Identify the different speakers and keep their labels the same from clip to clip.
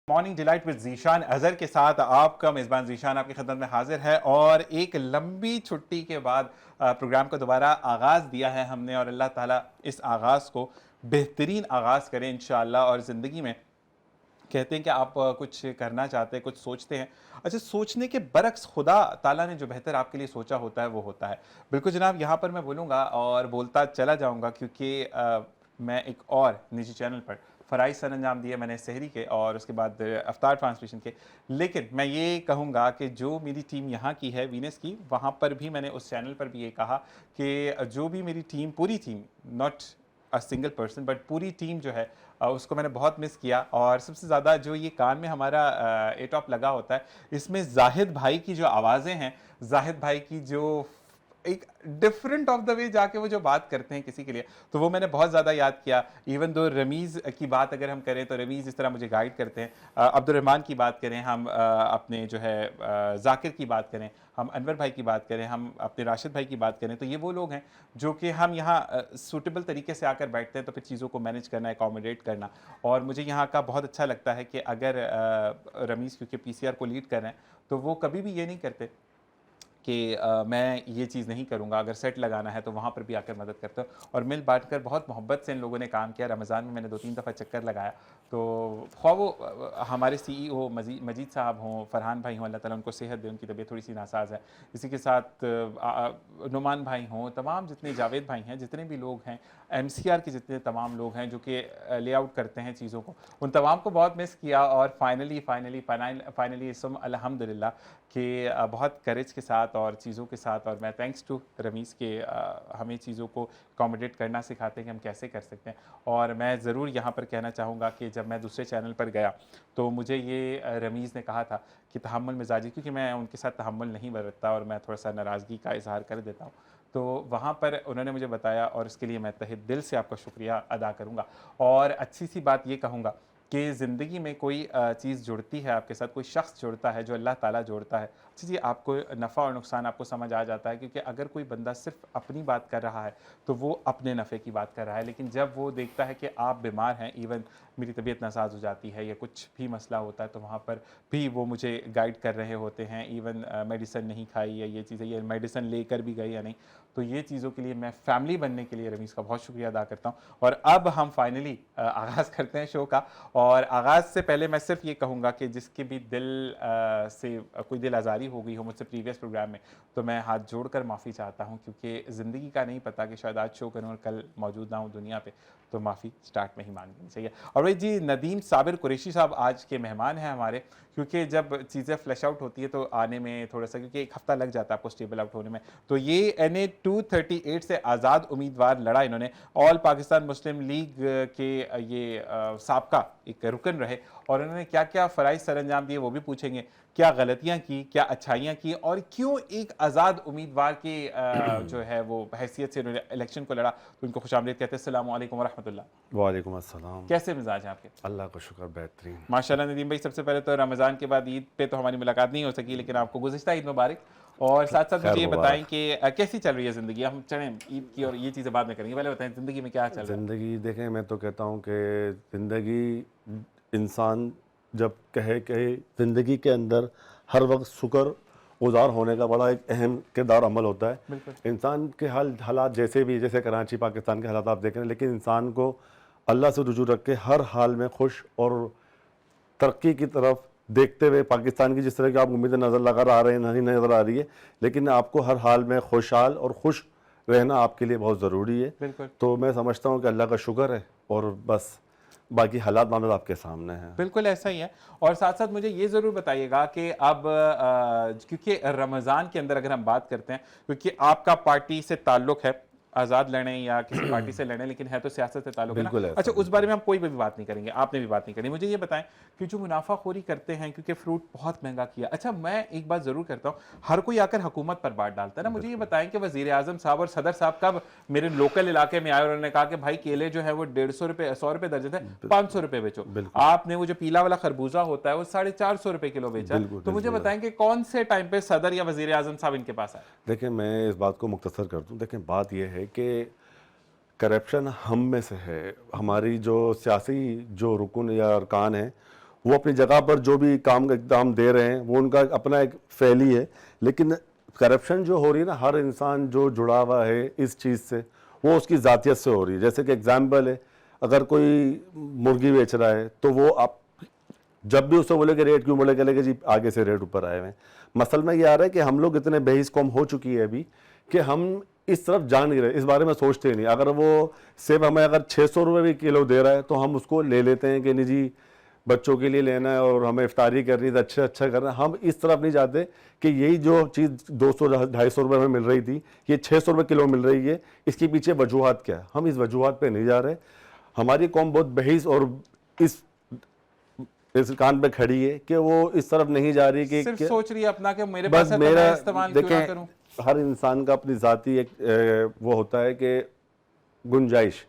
Speaker 1: Morning delight with Zeeshan Azhar के साथ आपका मेज़बान जीशान आपकी खिदमत में हाजिर है। और एक लंबी छुट्टी के बाद प्रोग्राम का दोबारा आगाज़ दिया है हमने, और अल्लाह ताला इस आगाज़ को बेहतरीन आगाज़ करें इंशाअल्लाह। और ज़िंदगी में कहते हैं कि आप कुछ करना चाहते हैं, कुछ सोचते हैं, अच्छा सोचने के बरक्स खुदा ताला ने जो बेहतर आपके लिए सोचा होता है वो होता है। बिल्कुल जनाब, यहाँ पर मैं बोलूँगा और बोलता चला जाऊँगा क्योंकि मैं एक और निजी चैनल पर फ़राइज़ सरअंजाम दिए मैंने सहरी के और उसके बाद अफ्तार ट्रांसमिशन के। लेकिन मैं ये कहूँगा कि जो मेरी टीम यहाँ की है वीनस की, वहाँ पर भी मैंने उस चैनल पर भी ये कहा कि जो भी मेरी टीम, पूरी team, not a single person but पूरी टीम जो है उसको मैंने बहुत मिस किया। और सबसे ज़्यादा जो ये कान में हमारा ए टॉप लगा होता है, इसमें जाहिद भाई की जो आवाज़ें हैं, जाहिद भाई की जो एक डिफरेंट ऑफ द वे जाके वो जो बात करते हैं किसी के लिए, तो वो मैंने बहुत ज़्यादा याद किया। इवन दो रमीज़ की बात अगर हम करें तो रमीज़ इस तरह मुझे गाइड करते हैं, अब्दुलरहमान की बात करें हम, अपने जो है जाकिर की बात करें हम, अनवर भाई की बात करें हम, अपने राशिद भाई की बात करें, तो ये वो लोग हैं जो कि हम यहाँ सूटेबल तरीके से आकर बैठते हैं तो फिर चीज़ों को मैनेज करना, एकोमोडेट करना। और मुझे यहाँ का बहुत अच्छा लगता है कि अगर रमीज़ क्योंकि पीसीआर को लीड कर रहे हैं तो वो कभी भी ये नहीं करते कि मैं ये चीज़ नहीं करूँगा, अगर सेट लगाना है तो वहाँ पर भी आकर मदद करते हो। और मिल बांट कर बहुत मोहब्बत से इन लोगों ने काम किया। रमज़ान में मैंने 2-3 दफ़ा चक्कर लगाया, तो ख्वाह वो हमारे सीईओ मजीद साहब हों, फ़रहान भाई हों, अल्लाह ताला उनको सेहत दे, उनकी तबीयत थोड़ी सी नासाज है। इसी के साथ नुमान भाई हों, तमाम जितने जावेद भाई हैं, जितने भी लोग हैं, एमसीआर के जितने तमाम लोग हैं जो कि लेआउट करते हैं चीज़ों को, उन तमाम को बहुत मिस किया। और फाइनली सुम अल्हम्दुलिल्लाह कि बहुत करेज के साथ और चीज़ों के साथ, और मैं थैंक्स टू रमीज़ के हमें चीज़ों को अकोमोडेट करना सिखाते हैं कि हम कैसे कर सकते हैं। और मैं ज़रूर यहाँ पर कहना चाहूँगा कि जब मैं दूसरे चैनल पर गया तो मुझे ये रमीज़ ने कहा था कि तहम्मुल मिजाजी, क्योंकि मैं उनके साथ तहम्मुल नहीं बरतता और मैं थोड़ा सा नाराज़गी का इजहार कर देता हूँ, तो वहाँ पर उन्होंने मुझे बताया और इसके लिए मैं तहे दिल से आपका शुक्रिया अदा करूँगा। और अच्छी सी बात ये कहूँगा कि ज़िंदगी में कोई चीज़ जुड़ती है आपके साथ, कोई शख्स जुड़ता है जो अल्लाह ताला जोड़ता है, अच्छा जी, आपको नफ़ा और नुकसान आपको समझ आ जाता है। क्योंकि अगर कोई बंदा सिर्फ अपनी बात कर रहा है तो वो अपने नफ़े की बात कर रहा है, लेकिन जब वो देखता है कि आप बीमार हैं, इवन मेरी तबीयत नासाज हो जाती है या कुछ भी मसला होता है, तो वहाँ पर भी वो मुझे गाइड कर रहे होते हैं। इवन मेडिसिन नहीं खाई या ये चीज़ें, ये मेडिसिन लेकर भी गई या नहीं, तो ये चीज़ों के लिए मैं फैमिली बनने के लिए रमीज़ का बहुत शुक्रिया अदा करता हूँ। और अब हम फाइनली आगाज़ करते हैं शो का। और आगाज़ से पहले मैं सिर्फ ये कहूँगा कि जिसके भी दिल से कोई दिल आज़ारी हो गई हो मुझसे प्रीवियस प्रोग्राम में, तो मैं हाथ जोड़कर माफ़ी चाहता हूँ, क्योंकि ज़िंदगी का नहीं पता कि शायद आज शो करूँ और कल मौजूद ना हूँ दुनिया पे, तो माफ़ी स्टार्ट में ही मान लेनी चाहिए। और भाई जी, नदीम साबिर कुरैशी साहब आज के मेहमान हैं हमारे, क्योंकि जब चीज़ें फ्लैश आउट होती है तो आने में थोड़ा सा, क्योंकि एक हफ़्ता लग जाता है आपको स्टेबल आउट होने में, तो ये NA 238 से आज़ाद उम्मीदवार लड़ा इन्होंने। ऑल पाकिस्तान मुस्लिम लीग के ये साबका एक रुकन रहे, और उन्होंने क्या क्या फ़राइज़ सरअंजाम दिए वो भी पूछेंगे, क्या गलतियां की, क्या अच्छाइयां की, और क्यों एक आज़ाद उम्मीदवार की जो है वो हैसियत से उन्होंने इलेक्शन को लड़ा। तो उनको खुशामदीद कहते हैं। अस्सलाम वालेकुम वरहमतुल्लाह।
Speaker 2: वालेकुम अस्सलाम।
Speaker 1: कैसे मिजाज हैं आपके?
Speaker 2: अल्लाह का शुक्र, बेहतरीन।
Speaker 1: माशाल्लाह नदीम भाई, सबसे पहले तो रमज़ान के बाद ईद पे तो हमारी मुलाकात नहीं हो सकी, लेकिन आपको गुज़िश्ता ईद मुबारक। और साथ साथ
Speaker 2: खैर
Speaker 1: मुझे ये बताएं
Speaker 2: मुबारक।
Speaker 1: कि कैसी चल रही है ज़िंदगी। हम चलें ईद की और ये चीज़ें बाद में करेंगे, पहले बताएं ज़िंदगी में क्या चल रहा है।
Speaker 2: ज़िंदगी देखें, मैं तो कहता हूँ कि ज़िंदगी, इंसान जब कहे कि ज़िंदगी के अंदर हर वक्त शुक्र गुज़ार होने का बड़ा एक अहम किरदार अमल होता है।
Speaker 1: बिल्कुल।
Speaker 2: इंसान के हालात जैसे भी, जैसे कराची पाकिस्तान के हालात आप देख रहे हैं, लेकिन इंसान को अल्लाह से रुजू रख के हर हाल में खुश और तरक्की की तरफ देखते हुए, पाकिस्तान की जिस तरह की आप उम्मीदें नज़र लगा आ रहे हैं, नहीं नज़र आ रही है, लेकिन आपको हर हाल में खुशहाल और खुश रहना आपके लिए बहुत ज़रूरी है।
Speaker 1: बिल्कुल।
Speaker 2: तो मैं समझता हूँ कि अल्लाह का शुक्र है, और बस बाकी हालात मामला आपके सामने हैं।
Speaker 1: बिल्कुल ऐसा ही है। और साथ साथ मुझे ये ज़रूर बताइएगा कि अब क्योंकि रमज़ान के अंदर अगर हम बात करते हैं, क्योंकि आपका पार्टी से ताल्लुक़ है, आज़ाद लड़ें या किसी पार्टी से लड़ें, लेकिन है तो सियासत से ताल्लुक़ है ना।
Speaker 2: बिल्कुल ऐसा,
Speaker 1: अच्छा, उस बारे
Speaker 2: बिल्कुल।
Speaker 1: में हम कोई भी बात नहीं करेंगे, आपने भी बात नहीं करनी। मुझे ये बताएं कि जो मुनाफाखोरी करते हैं, क्योंकि फ्रूट बहुत महंगा किया। अच्छा, मैं एक बात ज़रूर करता हूँ, हर कोई आकर हुकूमत पर बात डालता है ना। मुझे ये बताएं कि वज़ीर आज़म साहब और सदर साहब कब मेरे लोकल इलाके में आए और उन्होंने कहा कि भाई केले जो है वो 150 रुपये 100 रुपये दर्जन थे, 500 रुपये बेचो।
Speaker 2: बिल्कुल
Speaker 1: आपने वो जो पीला वाला खरबूजा होता है वो 450 रुपये किलो बेचा।
Speaker 2: बिल्कुल
Speaker 1: तो मुझे
Speaker 2: बिल्कुल।
Speaker 1: बताएं कि कौन से टाइम पे सदर या वज़ीर आज़म साहब इनके पास आए?
Speaker 2: देखें, मैं इस बात को मुख्तसर कर दूँ। देखें, बात यह है कि करप्शन हम में से है। हमारी जो सियासी जो रुकन या अरकान हैं, वो अपनी जगह पर जो भी काम इकदाम दे रहे हैं वो उनका अपना एक फैली है, लेकिन करप्शन जो हो रही है ना, हर इंसान जो जुड़ा हुआ है इस चीज़ से वो उसकी ज़ातियत से हो रही है। जैसे कि एग्जाम्पल है, अगर कोई मुर्गी बेच रहा है तो वो आप जब भी उससे बोले कि रेट क्यों, बोले कि जी आगे से रेट ऊपर आए हुए हैं। मसल में ये आ रहा है कि हम लोग इतने बेहिस कौम हो चुकी है अभी कि हम इस तरफ जान नहीं रहे, इस बारे में सोचते ही नहीं। अगर वो सेब हमें अगर 600 रुपये भी किलो दे रहा है तो हम उसको ले लेते हैं कि नहीं जी बच्चों के लिए लेना है और हमें इफ्तारी करनी है, अच्छा करना है। हम इस तरफ नहीं जाते कि यही जो चीज़ 200-250 रुपये में मिल रही थी, ये 600 रुपये किलो मिल रही है, इसके पीछे वजूहात क्या है। हम इस वजूहात पे नहीं जा रहे। हमारी कौम बहुत बहिस और इस कान पे खड़ी है कि वो इस तरफ नहीं जा रही कि
Speaker 1: सिर्फ सोच रही है अपना कि मेरे
Speaker 2: बस
Speaker 1: पास है तो
Speaker 2: मेरा
Speaker 1: मैं इस्तेमाल क्यों ना करूं।
Speaker 2: हर इंसान का अपनी ज़ाती एक वो होता है कि गुंजाइश,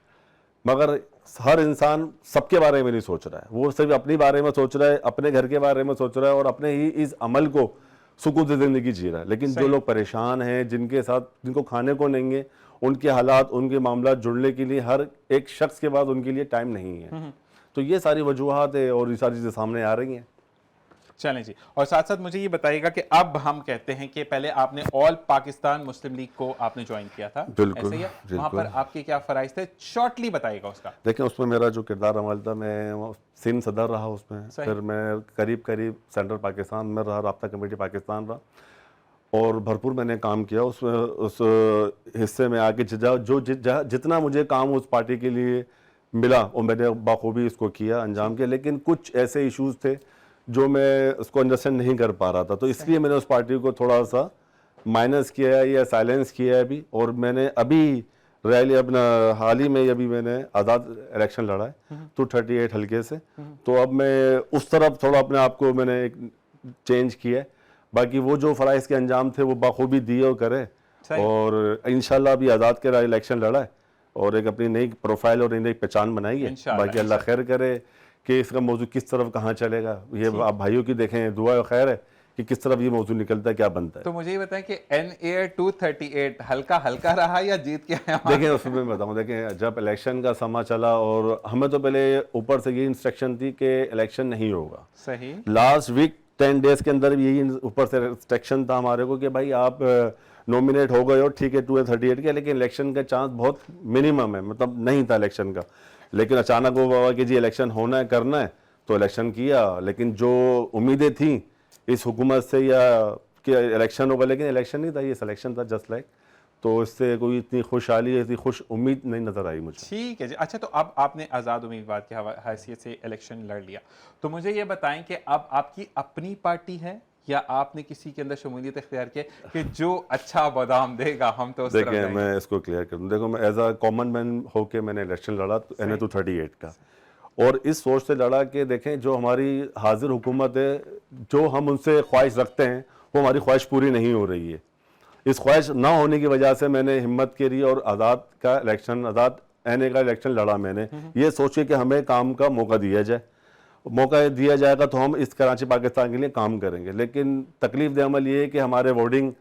Speaker 2: मगर हर इंसान सबके बारे में नहीं सोच रहा है। वो सिर्फ अपने बारे में सोच रहा है, अपने घर के बारे में सोच रहा है और अपने ही इस अमल को सुकून से ज़िंदगी जी रहा है। लेकिन जो लोग परेशान हैं, जिनके साथ जिनको खाने को नहीं है, उनके हालात, उनके मामला जुड़ने के लिए हर एक शख्स के बाद उनके लिए टाइम नहीं है। तो ये सारी वजूहात है और ये सारी चीज़ें सामने आ रही हैं।
Speaker 1: चलें जी, और साथ साथ मुझे ये बताइएगा कि अब हम कहते हैं कि पहले आपने ऑल पाकिस्तान मुस्लिम लीग को आपने ज्वाइन किया था,
Speaker 2: बिल्कुल,
Speaker 1: ऐसे ही है? वहां पर आपके क्या फराइज थे, शॉर्टली बताइएगा उसका।
Speaker 2: देखिए, उसमें मेरा जो किरदार अमल था, मैं सिंध सदर रहा उसमें, फिर मैं करीब सेंट्रल पाकिस्तान में रहा, राब्ता कमेटी पाकिस्तान रहा और भरपूर मैंने काम किया उसमें। उस हिस्से में आके जितना मुझे काम उस पार्टी के लिए मिला और मैंने बाखूबी इसको किया, अंजाम किया। लेकिन कुछ ऐसे इश्यूज थे जो मैं उसको अंडरस्टैंड नहीं कर पा रहा था, तो इसलिए मैंने उस पार्टी को थोड़ा सा माइनस किया है या साइलेंस किया है अभी। और मैंने अभी रैली अपना हाल ही में अभी मैंने आज़ाद इलेक्शन लड़ा है 238 हल्के से, तो अब मैं उस तरफ थोड़ा अपने आप को मैंने एक चेंज किया है। बाकी वो जो फ़राइज़ के अंजाम थे वो बाखूबी दिए और करे, और इंशाल्लाह अभी आज़ाद के इलेक्शन लड़ा है और एक अपनी नई प्रोफाइल और नई पहचान बनाई है। बाकी अल्लाह खैर करे कि इसका मौजू किस तरफ कहाँ चलेगा, ये आप भाइयों की देखें, दुआ और खैर है कि किस तरफ ये मौजू निकलता है, क्या बनता है।
Speaker 1: तो मुझे ये बताएं कि NAR 238 हल्का रहा या जीत के आया?
Speaker 2: देखें, उसमें मैं बताऊँ, देखें जब इलेक्शन का समा चला और हमें तो पहले ऊपर से ये इंस्ट्रक्शन थी कि इलेक्शन नहीं होगा।
Speaker 1: सही।
Speaker 2: लास्ट वीक 10 डेज के अंदर यही ऊपर से इंस्ट्रक्शन था हमारे को कि भाई आप नॉमिनेट हो गए हो, ठीक है 238 के, लेकिन इलेक्शन का चांस बहुत मिनिमम है, मतलब नहीं था इलेक्शन का। लेकिन अचानक वो बाबा कि जी इलेक्शन होना है, करना है, तो इलेक्शन किया। लेकिन जो उम्मीदें थी इस हुकूमत से या कि इलेक्शन होगा, लेकिन इलेक्शन नहीं था, ये सिलेक्शन था जस्ट लाइक। तो इससे कोई इतनी खुशहाली, इतनी खुश उम्मीद नहीं नज़र आई मुझे।
Speaker 1: ठीक है जी। अच्छा, तो अब आपने आज़ाद उम्मीदवार की हैसियत से इलेक्शन लड़ लिया, तो मुझे ये बताएं कि अब आपकी अपनी पार्टी है या आपने किसी के अंदर शमूलियत इख्तियार की कि जो अच्छा बादाम देगा हम तो उस तरफ
Speaker 2: देखिए,
Speaker 1: जाएंगे?
Speaker 2: मैं इसको क्लियर कर दूँ। देखो, मैं एज अ कॉमन मैन होके मैंने इलेक्शन लड़ा NA 238 का, और इस सोच से लड़ा कि देखें जो हमारी हाजिर हुकूमत है, जो हम उनसे ख्वाहिश रखते हैं वो हमारी ख्वाहिश पूरी नहीं हो रही है। इस ख्वाहिश ना होने की वजह से मैंने हिम्मत करी और आज़ाद NA का इलेक्शन लड़ा मैंने, ये सोच के कि हमें काम का मौका दिया जाए। मौका दिया जाएगा तो हम इस कराची पाकिस्तान के लिए काम करेंगे। लेकिन तकलीफ दे अमल ये है कि हमारे वोटिंग,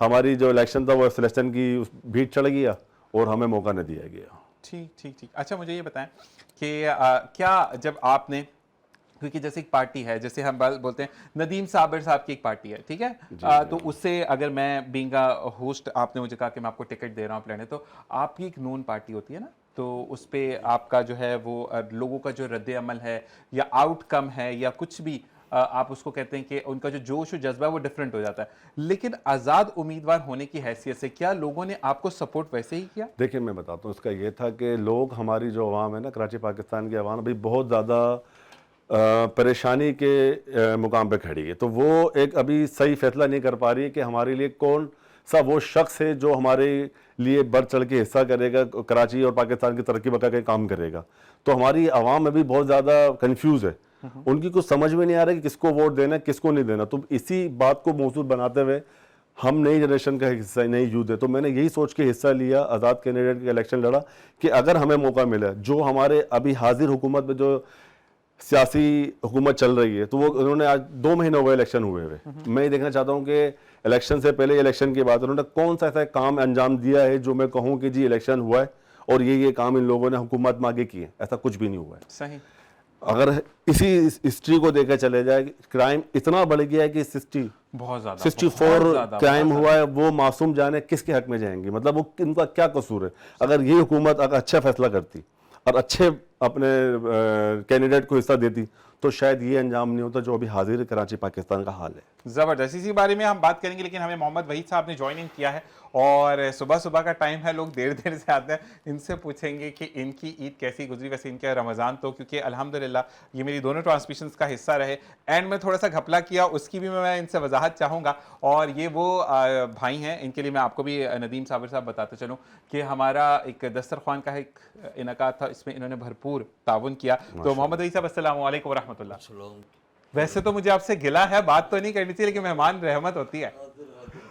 Speaker 2: हमारी जो इलेक्शन था वो सिलेक्शन की भीड़ चढ़ गया और हमें मौका नहीं दिया गया।
Speaker 1: ठीक। अच्छा, मुझे ये बताएं कि क्या जब आपने, क्योंकि जैसे एक पार्टी है, जैसे हम बोलते हैं नदीम साबिर साहब की एक पार्टी है, ठीक है, तो उससे अगर मैं बीइंग होस्ट, आपने मुझे कहा कि मैं आपको टिकट दे रहा हूँ प्लान है, तो आपकी एक नोन पार्टी होती है ना, तो उस पर आपका जो है वो लोगों का जो रद्द अमल है या आउटकम है या कुछ भी आप उसको कहते हैं कि उनका जो जोश और जज्बा है वो डिफरेंट हो जाता है। लेकिन आज़ाद उम्मीदवार होने की हैसियत से क्या लोगों ने आपको सपोर्ट वैसे ही किया?
Speaker 2: देखिए, मैं बताता हूँ, इसका ये था कि लोग, हमारी जो अवाम है ना, कराची पाकिस्तान की अवाम अभी बहुत ज़्यादा परेशानी के मुकाम पे खड़ी है। तो वो एक अभी सही फैसला नहीं कर पा रही है कि हमारे लिए कौन सा वो शख्स है जो हमारे लिए बढ़ चढ़ के हिस्सा करेगा, कराची और पाकिस्तान की तरक्की बका के काम करेगा। तो हमारी आवाम अभी बहुत ज़्यादा कंफ्यूज है, उनकी कुछ समझ में नहीं आ रहा कि किसको वोट देना है, किसको नहीं देना। तो इसी बात को मौजूद बनाते हुए हम नई जनरेशन का हिस्सा, नई यूथ है, तो मैंने यही सोच के हिस्सा लिया, आज़ाद कैंडिडेट का इलेक्शन लड़ा कि अगर हमें मौका मिला, जो हमारे अभी हाजिर हुकूमत में जो सियासी हुकूमत चल रही है, तो वो उन्होंने आज 2 महीने हो गए इलेक्शन हुए हुए। मैं ये देखना चाहता हूँ कि इलेक्शन से पहले, इलेक्शन के बाद उन्होंने कौन सा ऐसा काम अंजाम दिया है जो मैं कहूँ कि जी इलेक्शन हुआ है और ये काम इन लोगों ने हुकूमत में आगे किए। ऐसा कुछ भी नहीं हुआ है।
Speaker 1: सही।
Speaker 2: अगर इसी हिस्ट्री को देखकर चले जाए, क्राइम इतना बढ़ गया है कि
Speaker 1: बहुत ज्यादा
Speaker 2: 64 क्राइम हुआ है, वो मासूम जाने किसके हक में जाएंगी, मतलब वो इनका क्या कसूर है। अगर ये हुकूमत अगर अच्छा फैसला करती और अच्छे अपने कैंडिडेट को हिस्सा देती तो शायद ये अंजाम नहीं होता जो अभी हाजिर कराची पाकिस्तान का हाल है।
Speaker 1: जबरदस्त, इसी बारे में हम बात करेंगे, लेकिन हमें मोहम्मद वहीद साहब ने ज्वाइन इन किया है और सुबह सुबह का टाइम है, लोग देर देर से आते हैं, इनसे पूछेंगे कि इनकी ईद कैसी गुजरी। वैसे इनका रमज़ान तो क्योंकि अल्हम्दुलिल्लाह ये मेरी दोनों ट्रांसमिशंस का हिस्सा रहे, एंड में थोड़ा सा घपला किया उसकी भी मैं इनसे वजाहत चाहूँगा। और ये वो भाई हैं, इनके लिए मैं आपको भी नदीम साबिर साहब बताते चलूँ कि हमारा एक दस्तरखान का एक इनकात था, इसमें इन्होंने भरपूर ताउन किया। तो मोहम्मद वहीद साहब अस्सलाम वालेकुम वरहमतुल्लाह। वैसे तो मुझे आपसे गिला है, बात तो नहीं करनी चाहिए, लेकिन मेहमान रहमत होती है।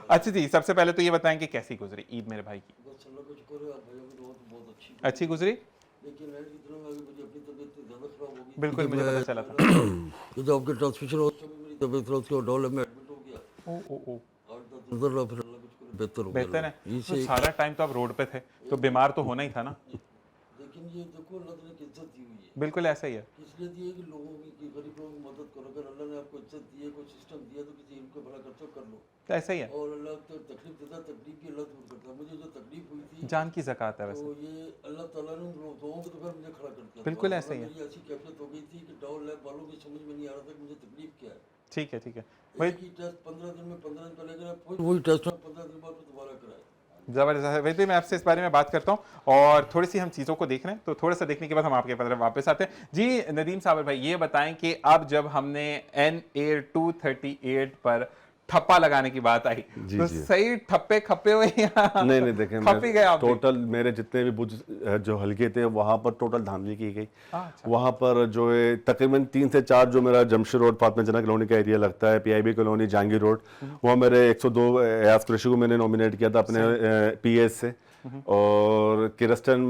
Speaker 1: अच्छा जी, सबसे पहले तो ये बताएं कि कैसी गुजरी ईद मेरे भाई की? अच्छी गुजरी,
Speaker 3: लेकिन मुझे अपनी तबीयत ज़्यादा खराब हो गई।
Speaker 1: बिल्कुल मुझे पता चला था।
Speaker 3: तो जब आपके ट्रांसमिशन हो तभी मेरी तबीयत खराब थी और डॉल में एडमिट हो गया।
Speaker 1: ओ
Speaker 3: 8-10 दिन रहा, फिर अल्लाह कुछ करे बेहतर हो गया।
Speaker 1: बेहतर है।
Speaker 3: इससे
Speaker 1: तो सारा टाइम तो आप रोड पे थे, तो बीमार तो होना ही था ना।
Speaker 3: लेकिन ये देखो अल्लाह ने इज्जत दी हुई है,
Speaker 1: बिल्कुल ऐसा ही है।
Speaker 3: इसलिए दी है कि लोगों की गरीब लोगों की मदद करो। अगर अल्लाह ने आपको इज्जत दी है, कोई सिस्टम दिया तो किसी इनको भला खर्चो कर लो।
Speaker 1: ऐसा ही है,
Speaker 3: और अल्लाह तो तकलीफ देता, तकलीफ की अल्लाह दूर करता। मुझे जो तकलीफ हुई थी
Speaker 1: जान की ज़कात है
Speaker 3: तो
Speaker 1: वैसे।
Speaker 3: ये अल्लाह ताला ने लोगों को तो फिर मुझे खड़ा कर दिया।
Speaker 1: बिल्कुल ऐसा ही है।
Speaker 3: मेरी ऐसी कैफियत हो गई थी कि डॉल लैब वालों की समझ में नहीं आ रहा था कि मुझे तकलीफ क्या है।
Speaker 1: ठीक है, ठीक है
Speaker 3: एक ही टेस्ट 15 दिन में 15 दिन पहले करा, वही टेस्ट 15 दिन बाद दोबारा कराया।
Speaker 1: ज़बरदस्त है। वैसे मैं आपसे इस बारे में बात करता हूँ और थोड़ी सी हम चीज़ों को देख रहे हैं, तो थोड़ा सा देखने के बाद हम आपके पास वापस आते हैं। जी नदीम साबिर भाई, ये बताएं कि अब जब हमने NA 238 पर ठप्पा लगाने की बात आई,
Speaker 2: जी,
Speaker 1: तो
Speaker 2: जी।
Speaker 1: सही ठप्पे खप्पे हुए
Speaker 2: नहीं देखें,
Speaker 1: खप ही गए आप भी।
Speaker 2: टोटल मेरे जितने भी बुज जो हल्के थे वहाँ पर टोटल धांधली की गई।
Speaker 1: अच्छा।
Speaker 2: वहाँ पर जो है तकरीबन 3 से 4 जो मेरा जमशेद रोड फातिमा जना कॉलोनी का एरिया लगता है, PIB कॉलोनी जहांगीर रोड, वहाँ मेरे 102 एयाज कुरैशी को मैंने नॉमिनेट किया था अपने PS से, और किरस्टन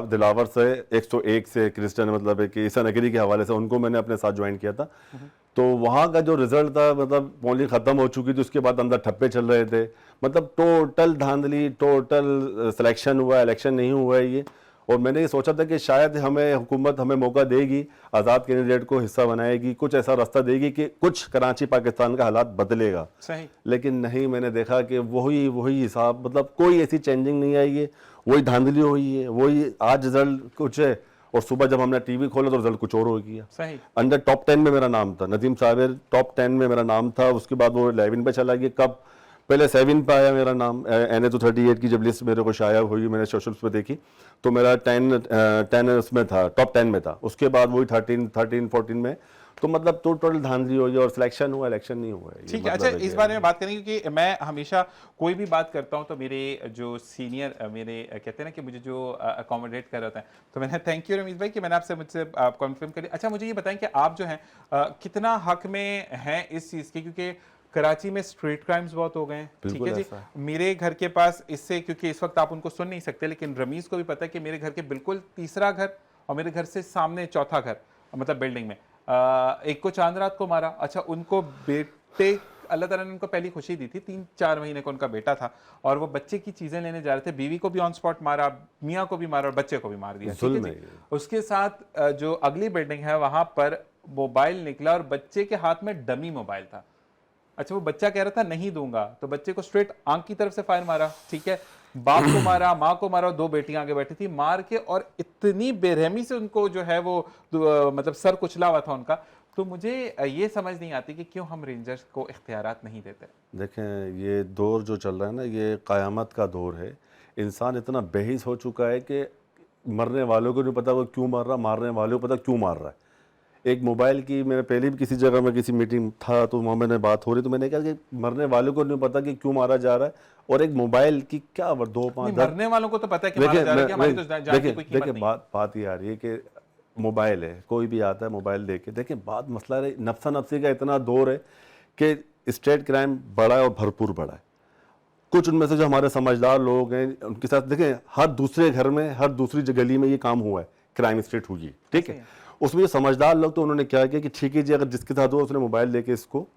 Speaker 2: दिलावर से 101 से किरस्टन मतलब है कि ईसा नगरी के हवाले से उनको मैंने अपने साथ ज्वाइन किया था। तो वहाँ का जो रिजल्ट था, मतलब पोलिंग खत्म हो चुकी थी, उसके बाद अंदर ठप्पे चल रहे थे, मतलब टोटल धांधली, टोटल सिलेक्शन हुआ, इलेक्शन नहीं हुआ है ये। और मैंने ये सोचा था कि शायद हुकूमत हमें मौका देगी, आज़ाद कैंडिडेट को हिस्सा बनाएगी, कुछ ऐसा रास्ता देगी कि कुछ कराची पाकिस्तान का हालात बदलेगा।
Speaker 1: सही।
Speaker 2: लेकिन नहीं, मैंने देखा कि वही हिसाब, मतलब कोई ऐसी चेंजिंग नहीं आई है, वही धांधली हुई है, वही आज रिजल्ट कुछ है और सुबह जब हमने टीवी खोला तो रिजल्ट कुछ और हो गया।
Speaker 1: सही।
Speaker 2: अंडर टॉप 10 में मेरा नाम था, नदीम साबिर टॉप 10 में मेरा नाम था, उसके बाद वो 11 पे चला गया। कब पहले 7 पे आया मेरा नाम, NA 238 की जब लिस्ट मेरे को शाया हुई, मैंने सोशल्स पे देखी तो मेरा 10 उसमें था, टॉप 10 में था। उसके बाद वही 13 14 में, तो मतलब तो टोटल धांधली हो गई और सिलेक्शन हुआ, इलेक्शन नहीं हुआ है।
Speaker 1: ठीक है। अच्छा, इस बारे में बात करेंगे क्योंकि मैं हमेशा कोई भी बात करता हूं तो मेरे जो सीनियर मेरे कहते हैं ना कि मुझे जो अकोमोडेट कर रहा है, तो मैंने थैंक यू रमीज भाई कि मैंने आपसे मुझसे कन्फर्म करी। अच्छा, मुझे ये बताएं कि आप जो हैं कितना हक में हैं इस चीज़ के, क्योंकि कराची में स्ट्रीट क्राइम्स बहुत हो गए हैं। ठीक है जी। मेरे घर के पास इससे, क्योंकि इस वक्त आप उनको सुन नहीं सकते, लेकिन रमीज को भी पता है कि मेरे घर के बिल्कुल तीसरा घर और मेरे घर से सामने चौथा घर, मतलब बिल्डिंग में एक को चांद रात को मारा। अच्छा, उनको बेटे अल्लाह ताला ने उनको पहली खुशी दी थी, 3-4 महीने का उनका बेटा था और वो बच्चे की चीजें लेने जा रहे थे, बीवी को भी ऑन स्पॉट मारा, मियाँ को भी मारा और बच्चे को भी मार दिया। ठीक है जी। उसके साथ जो अगली बिल्डिंग है वहां पर मोबाइल निकला और बच्चे के हाथ में डमी मोबाइल था। अच्छा, वो बच्चा कह रहा था नहीं दूंगा, तो बच्चे को स्ट्रेट आंख की तरफ से फायर मारा। ठीक है, बाप को मारा, माँ को मारा, 2 बेटियां आगे बैठी थी, मार के और इतनी बेरहमी से उनको जो है वो मतलब सर कुचला हुआ था उनका। तो मुझे ये समझ नहीं आती कि क्यों हम रेंजर्स को इख्तियारात नहीं देते।
Speaker 2: देखें, ये दौर जो चल रहा है ना, ये क़यामत का दौर है। इंसान इतना बेहिस हो चुका है कि मरने वालों को नहीं पता वो क्यों मार रहा, मारने वालों को पता क्यों मार रहा है। एक मोबाइल की, मैंने पहले भी किसी जगह में किसी मीटिंग था तो वहाँ मैंने बात हो रही, तो मैंने कहा कि मरने वालों को नहीं पता कि क्यों मारा जा रहा है, और एक मोबाइल की क्या 2-5
Speaker 1: मरने वालों को तो पता है कि मारा जा रहा है, कि हमारी तो जान की कोई कीमत नहीं है।
Speaker 2: बात ये आ रही है कि मोबाइल है, कोई भी आता है मोबाइल देके, देखिए बात मसला है, नफ्सा नफ्सी का इतना दौर है कि स्टेट क्राइम बड़ा है और भरपूर बड़ा है। कुछ उनमें से जो हमारे समझदार लोग हैं उनके साथ देखें, हर दूसरे घर में, हर दूसरी गली में ये काम हुआ है, क्राइम स्टेट हुई है। ठीक है, उसमें जो समझदार लोग तो उन्होंने क्या किया कि ठीक है जी, अगर जिसके साथ हुआ उसने मोबाइल लेके इसको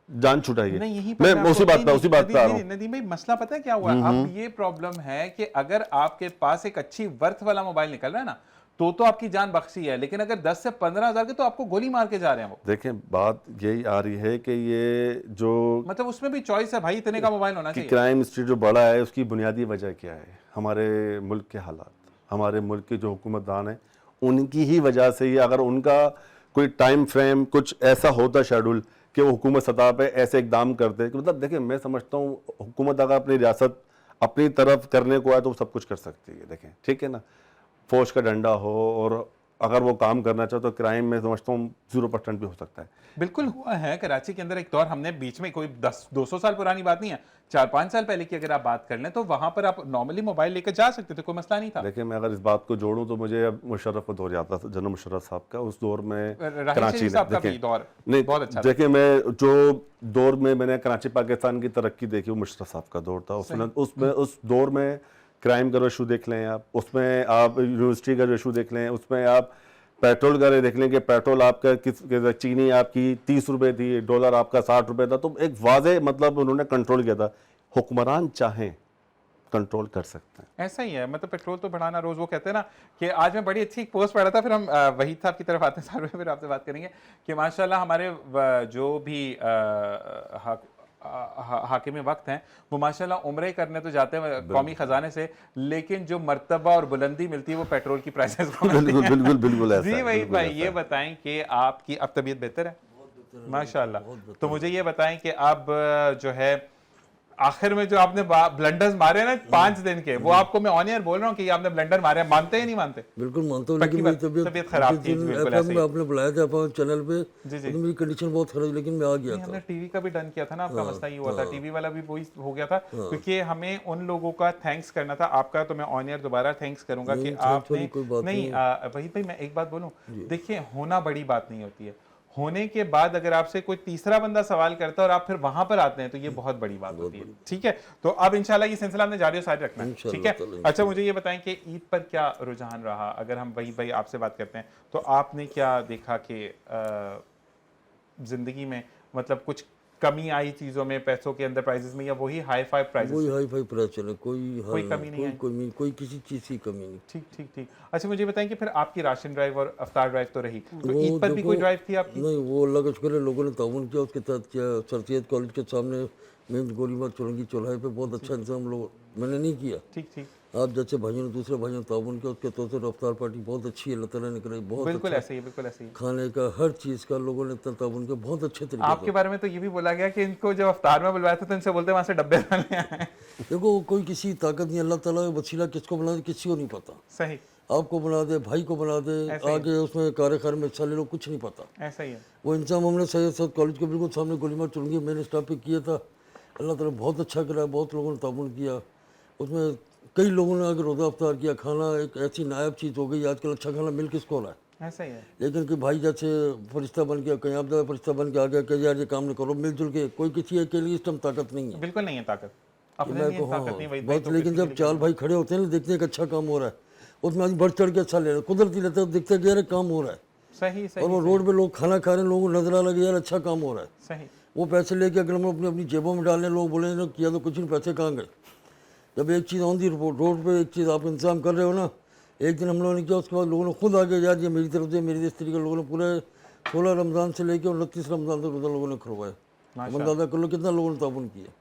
Speaker 2: जान छुटाइए। मैं उसी बात पे आ रहा हूं।
Speaker 1: नदीम भाई, मसला पता है क्या हुआ? अब ये प्रॉब्लम है कि अगर आपके पास एक अच्छी वर्थ वाला मोबाइल निकल रहा है ना, तो आपकी जान बख्शी है, लेकिन अगर 10 से 15 हज़ार के तो आपको गोली मार के जा रहे हैं वो।
Speaker 2: देखें बात यही आ रही है कि ये जो
Speaker 1: मतलब उसमें भी चॉइस है भाई, इतने का मोबाइल होना
Speaker 2: कि
Speaker 1: चाहिए।
Speaker 2: क्राइम स्ट्रीट जो बढ़ा है उसकी बुनियादी वजह क्या है? हमारे मुल्क के हालात, हमारे मुल्क के जो हुकूमतदान हैं उनकी ही वजह से ही। अगर उनका कोई टाइम फ्रेम कुछ ऐसा होता शेड्यूल कि वो हुकूमत सतह पे ऐसे इकदाम करते कि मतलब देखिए मैं समझता हूँ हुकूमत अगर अपनी रियासत अपनी तरफ करने को आए तो वो सब कुछ कर सकती है। देखें ठीक है ना, फौज का डंडा हो और अगर वो काम करना चाहे तो क्राइम में समझता हूँ 0% भी हो सकता है।
Speaker 1: बिल्कुल हुआ है कराची के अंदर एक दौर, हमने बीच में, कोई 10-200 साल पुरानी बात नहीं है, 4-5 साल पहले की अगर आप बात कर लें तो वहां पर आप नॉर्मली मोबाइल लेकर जा सकते थे, कोई मसला नहीं था।
Speaker 2: देखिए मैं अगर इस बात को जोड़ूं तो मुझे अब मुशर्रफ का दौर याद आता जनरल मुशर्रफ साहब का। उस दौर में
Speaker 1: राहिल
Speaker 2: कराची
Speaker 1: शरीफ
Speaker 2: में
Speaker 1: साहब का भी
Speaker 2: देखें
Speaker 1: दौर
Speaker 2: नहीं
Speaker 1: बहुत अच्छा था।
Speaker 2: देखिए मैं जो दौर में मैंने कराची पाकिस्तान की तरक्की देखी वो मुशर्रफ साहब का दौर था। उसमें उस दौर में क्राइम का इशू देख लें आप, उसमें आप यूनिवर्सिटी का जो इशू देख लें, उसमें आप पेट्रोल का देख लें कि पेट्रोल आपका चीनी आपकी 30 रुपए थी, डॉलर आपका 60 रुपए था। तो एक वाजे मतलब उन्होंने कंट्रोल किया था। हुक्मरान चाहें कंट्रोल कर सकते हैं।
Speaker 1: ऐसा ही है, मतलब पेट्रोल तो बढ़ाना रोज, वो कहते हैं ना कि आज मैं बड़ी अच्छी एक पोस्ट पढ़ा था, फिर हम वहीद साहब की तरफ आते हैं साथ में, फिर आपसे बात करेंगे कि माशाल्लाह हमारे जो भी हाकिम वक्त हैं वो माशाल्लाह उम्रे करने तो जाते हैं कौमी खजाने से, लेकिन जो मर्तबा और बुलंदी मिलती है वो पेट्रोल की प्राइसेस को मिलती
Speaker 2: बिल्कुल
Speaker 1: है।
Speaker 2: बिल्कुल बिल्कुल ऐसा
Speaker 1: जी
Speaker 2: है,
Speaker 1: वहीद
Speaker 2: बिल्कुल
Speaker 1: भाई
Speaker 2: ऐसा
Speaker 1: ये
Speaker 2: है।
Speaker 1: बताएं कि आपकी अब तबीयत बेहतर है?
Speaker 3: बहुत बेहतर है,
Speaker 1: माशाल्लाह।
Speaker 3: बहुत बेहतर
Speaker 1: तो मुझे ये बताएं कि अब जो है आखिर में जो आपने ब्लंडर्स मारे ना 5 दिन के, वो आपको मैं ऑन एयर बोल रहा हूँ कि आपने ब्लंडर मारे हैं, मानते हैं नहीं मानते?
Speaker 3: बिल्कुल मानता हूँ,
Speaker 1: पक्की
Speaker 3: लेकिन मेरी
Speaker 1: बात, तबीयत खराब थी,
Speaker 3: जिस दिन
Speaker 1: बिल्कुल
Speaker 3: FM
Speaker 1: ऐसे
Speaker 3: में
Speaker 1: ही।
Speaker 3: आपने बुलाया था अपन चैनल पे,
Speaker 1: जी, जी।
Speaker 3: तो मेरी कंडीशन बहुत खराब, लेकिन मैं आ गया
Speaker 1: नहीं, हमने
Speaker 3: था।
Speaker 1: टीवी का भी डन किया था ना, आपका मसला ये हुआ था, टीवी वाला भी वही हो गया था, क्योंकि हमें उन लोगों का थैंक्स करना था। आपका तो मैं ऑन एयर दोबारा थैंक्स करूंगा कि
Speaker 3: नहीं, thanks
Speaker 1: आपने,
Speaker 3: वाली कोई बात
Speaker 1: नहीं
Speaker 3: नहीं
Speaker 1: वही भाई मैं एक बात बोलूं, देखिए होना बड़ी बात नहीं होती है, होने के बाद अगर आपसे कोई तीसरा बंदा सवाल करता है और आप फिर वहां पर आते हैं तो ये बहुत बड़ी बात होती है। ठीक है, तो अब इंशाल्लाह ये सिलसिला हमने जारी और सारी रखना है,
Speaker 3: इंशाल्लाह
Speaker 1: ठीक है।
Speaker 3: ताला,
Speaker 1: अच्छा मुझे ये बताएं कि ईद पर क्या रुझान रहा, अगर हम वही भाई आपसे बात करते हैं तो आपने क्या देखा कि जिंदगी में मतलब कुछ कमी आई चीजों में, पैसों के अंदर प्राइसेस में, या वही हाई फाई प्राइसेस?
Speaker 3: वही हाई फाई प्राइस चले, कोई
Speaker 1: कोई
Speaker 3: हाल
Speaker 1: कमी नहीं है?
Speaker 3: कोई किसी चीज़ की कमी नहीं।
Speaker 1: ठीक ठीक ठीक। अच्छा मुझे बताएं कि फिर आपकी राशन ड्राइव और अफ्तार ड्राइव तो रही, तो
Speaker 3: वो
Speaker 1: ईद पर भी
Speaker 3: देखो,
Speaker 1: कोई ड्राइव थी आपकी?
Speaker 3: नहीं वो अल्लाह का शुक्र है, लोगों ने ताउन किया, उसके तहत क्या सर सैयद कॉलेज के सामने मेन गोलीबार चौरंगी चौराहे पे बहुत अच्छा इंतजाम लोग, मैंने नहीं किया,
Speaker 1: ठीक ठीक,
Speaker 3: आप जैसे भाइयों ने दूसरे भाइयों ने ताउन किया, उसके तौर पर रफ्तार पार्टी बहुत अच्छी है, अल्लाह ताला ने कराई, बहुत
Speaker 1: बिल्कुल
Speaker 3: अच्छा
Speaker 1: ऐसे ही, बिल्कुल ऐसे ही।
Speaker 3: खाने का हर चीज़ का लोगों ने ताउन किया, बहुत अच्छे तरीके
Speaker 1: आपके बारे में तो ये भी बोला गया कि इनको जब अफ्तार में बुलवाया था तो इनसे बोलते वहां से डब्बे डालने आए।
Speaker 3: से। देखो कोई किसी ताकत नहीं, अल्लाह ताला का वसीला किसको बना दे किसी को नहीं पता,
Speaker 1: सही,
Speaker 3: आपको बना दे, भाई को बना दे,
Speaker 1: ऐसे ही।
Speaker 3: आगे उसमें कार्यक्रम में हिस्सा ले लो, कुछ नहीं पता।
Speaker 1: ऐसा ही है।
Speaker 3: वो इंतजाम हमने सैयद सैयद कॉलेज के बिल्कुल सामने गोलीबार चुनगी मैंने स्टाफ पे किया था, अल्लाह ताला बहुत अच्छा करा, बहुत लोगों ने ताउन किया, उसमें कई लोगों ने आगे रोज़ा अफ्तार किया। खाना एक ऐसी नायाब चीज़ हो गई आजकल, अच्छा खाना मिल किसको रहा है,
Speaker 1: ऐसा ही है।
Speaker 3: लेकिन कि भाई जैसे फरिश्ता बन गया, कहीं आप जगह फरिश्ता बन के आ गया कि यार ये काम नहीं करो, मिलजुल के, कोई किसी एक के लिए इस टाइम ताकत नहीं है
Speaker 1: बिल्कुल नहीं है ताकत,
Speaker 3: कि
Speaker 1: अपने
Speaker 3: मैं
Speaker 1: लिए
Speaker 3: को, हाँ
Speaker 1: ताकत नहीं वही
Speaker 3: बात,
Speaker 1: तो
Speaker 3: लेकिन
Speaker 1: किसी के
Speaker 3: जब
Speaker 1: लिए
Speaker 3: चार भाई खड़े होते हैं ना, देखते हैं कि अच्छा काम हो रहा है, उसमें आज बढ़ चढ़ के अच्छा ले रहे हैं, कुदरती रहता है, देखते हैं कि यार काम हो रहा है,
Speaker 1: सही
Speaker 3: और
Speaker 1: सही
Speaker 3: वो रोड पे लोग खाना खा रहे हैं, लोगों को नजर आ लगे यार अच्छा काम हो रहा है,
Speaker 1: सही।
Speaker 3: वो पैसे लेके अगर हम अपनी अपनी जेबों में डालने, लोग बोले ना किया तो कुछ नहीं, पैसे कहाँ गए। जब एक चीज़ ऑन दी रोड पे एक चीज़ आप इंतजाम कर रहे हो ना, एक दिन हम लोगों ने किया, उसके बाद लोगों ने खुद आगे यार ये मेरी तरफ से, मेरी इस तरीके लोगों ने पूरे 16 रमज़ान से लेके 29 रमज़ान तक रोज़ा लोगों ने खुलवाया, अब अंदाजा कर लो कितना लोगों ने ताउन किया